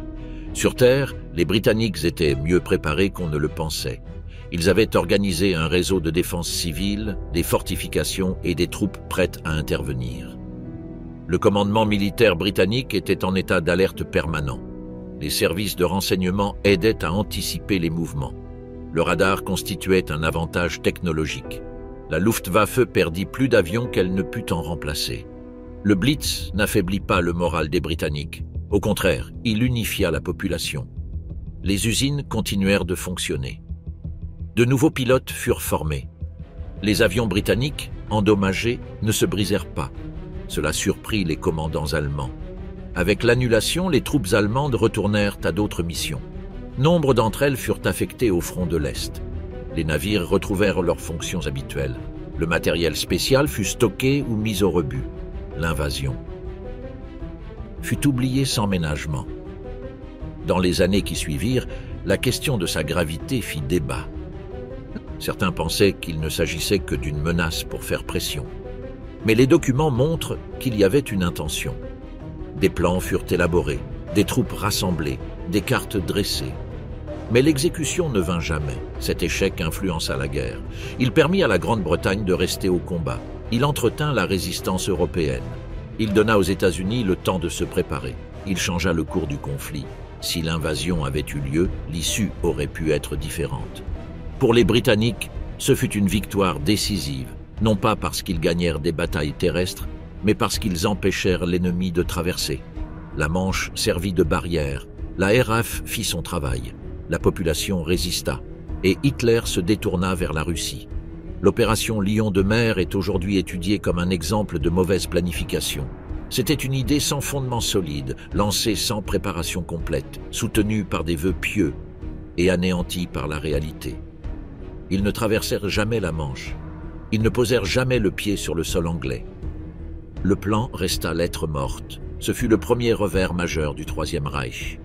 Sur terre, les Britanniques étaient mieux préparés qu'on ne le pensait. Ils avaient organisé un réseau de défense civile, des fortifications et des troupes prêtes à intervenir. Le commandement militaire britannique était en état d'alerte permanent. Les services de renseignement aidaient à anticiper les mouvements. Le radar constituait un avantage technologique. La Luftwaffe perdit plus d'avions qu'elle ne put en remplacer. Le Blitz n'affaiblit pas le moral des Britanniques. Au contraire, il unifia la population. Les usines continuèrent de fonctionner. De nouveaux pilotes furent formés. Les avions britanniques, endommagés, ne se brisèrent pas. Cela surprit les commandants allemands. Avec l'annulation, les troupes allemandes retournèrent à d'autres missions. Nombre d'entre elles furent affectées au front de l'Est. Les navires retrouvèrent leurs fonctions habituelles. Le matériel spécial fut stocké ou mis au rebut. L'invasion fut oubliée sans ménagement. Dans les années qui suivirent, la question de sa gravité fit débat. Certains pensaient qu'il ne s'agissait que d'une menace pour faire pression. Mais les documents montrent qu'il y avait une intention. Des plans furent élaborés, des troupes rassemblées, des cartes dressées. Mais l'exécution ne vint jamais. Cet échec influença la guerre. Il permit à la Grande-Bretagne de rester au combat. Il entretint la résistance européenne. Il donna aux États-Unis le temps de se préparer. Il changea le cours du conflit. Si l'invasion avait eu lieu, l'issue aurait pu être différente. Pour les Britanniques, ce fut une victoire décisive, non pas parce qu'ils gagnèrent des batailles terrestres, mais parce qu'ils empêchèrent l'ennemi de traverser. La Manche servit de barrière. La RAF fit son travail. La population résista, et Hitler se détourna vers la Russie. L'opération Lion de mer est aujourd'hui étudiée comme un exemple de mauvaise planification. C'était une idée sans fondement solide, lancée sans préparation complète, soutenue par des vœux pieux et anéantie par la réalité. Ils ne traversèrent jamais la Manche. Ils ne posèrent jamais le pied sur le sol anglais. Le plan resta lettre morte. Ce fut le premier revers majeur du Troisième Reich.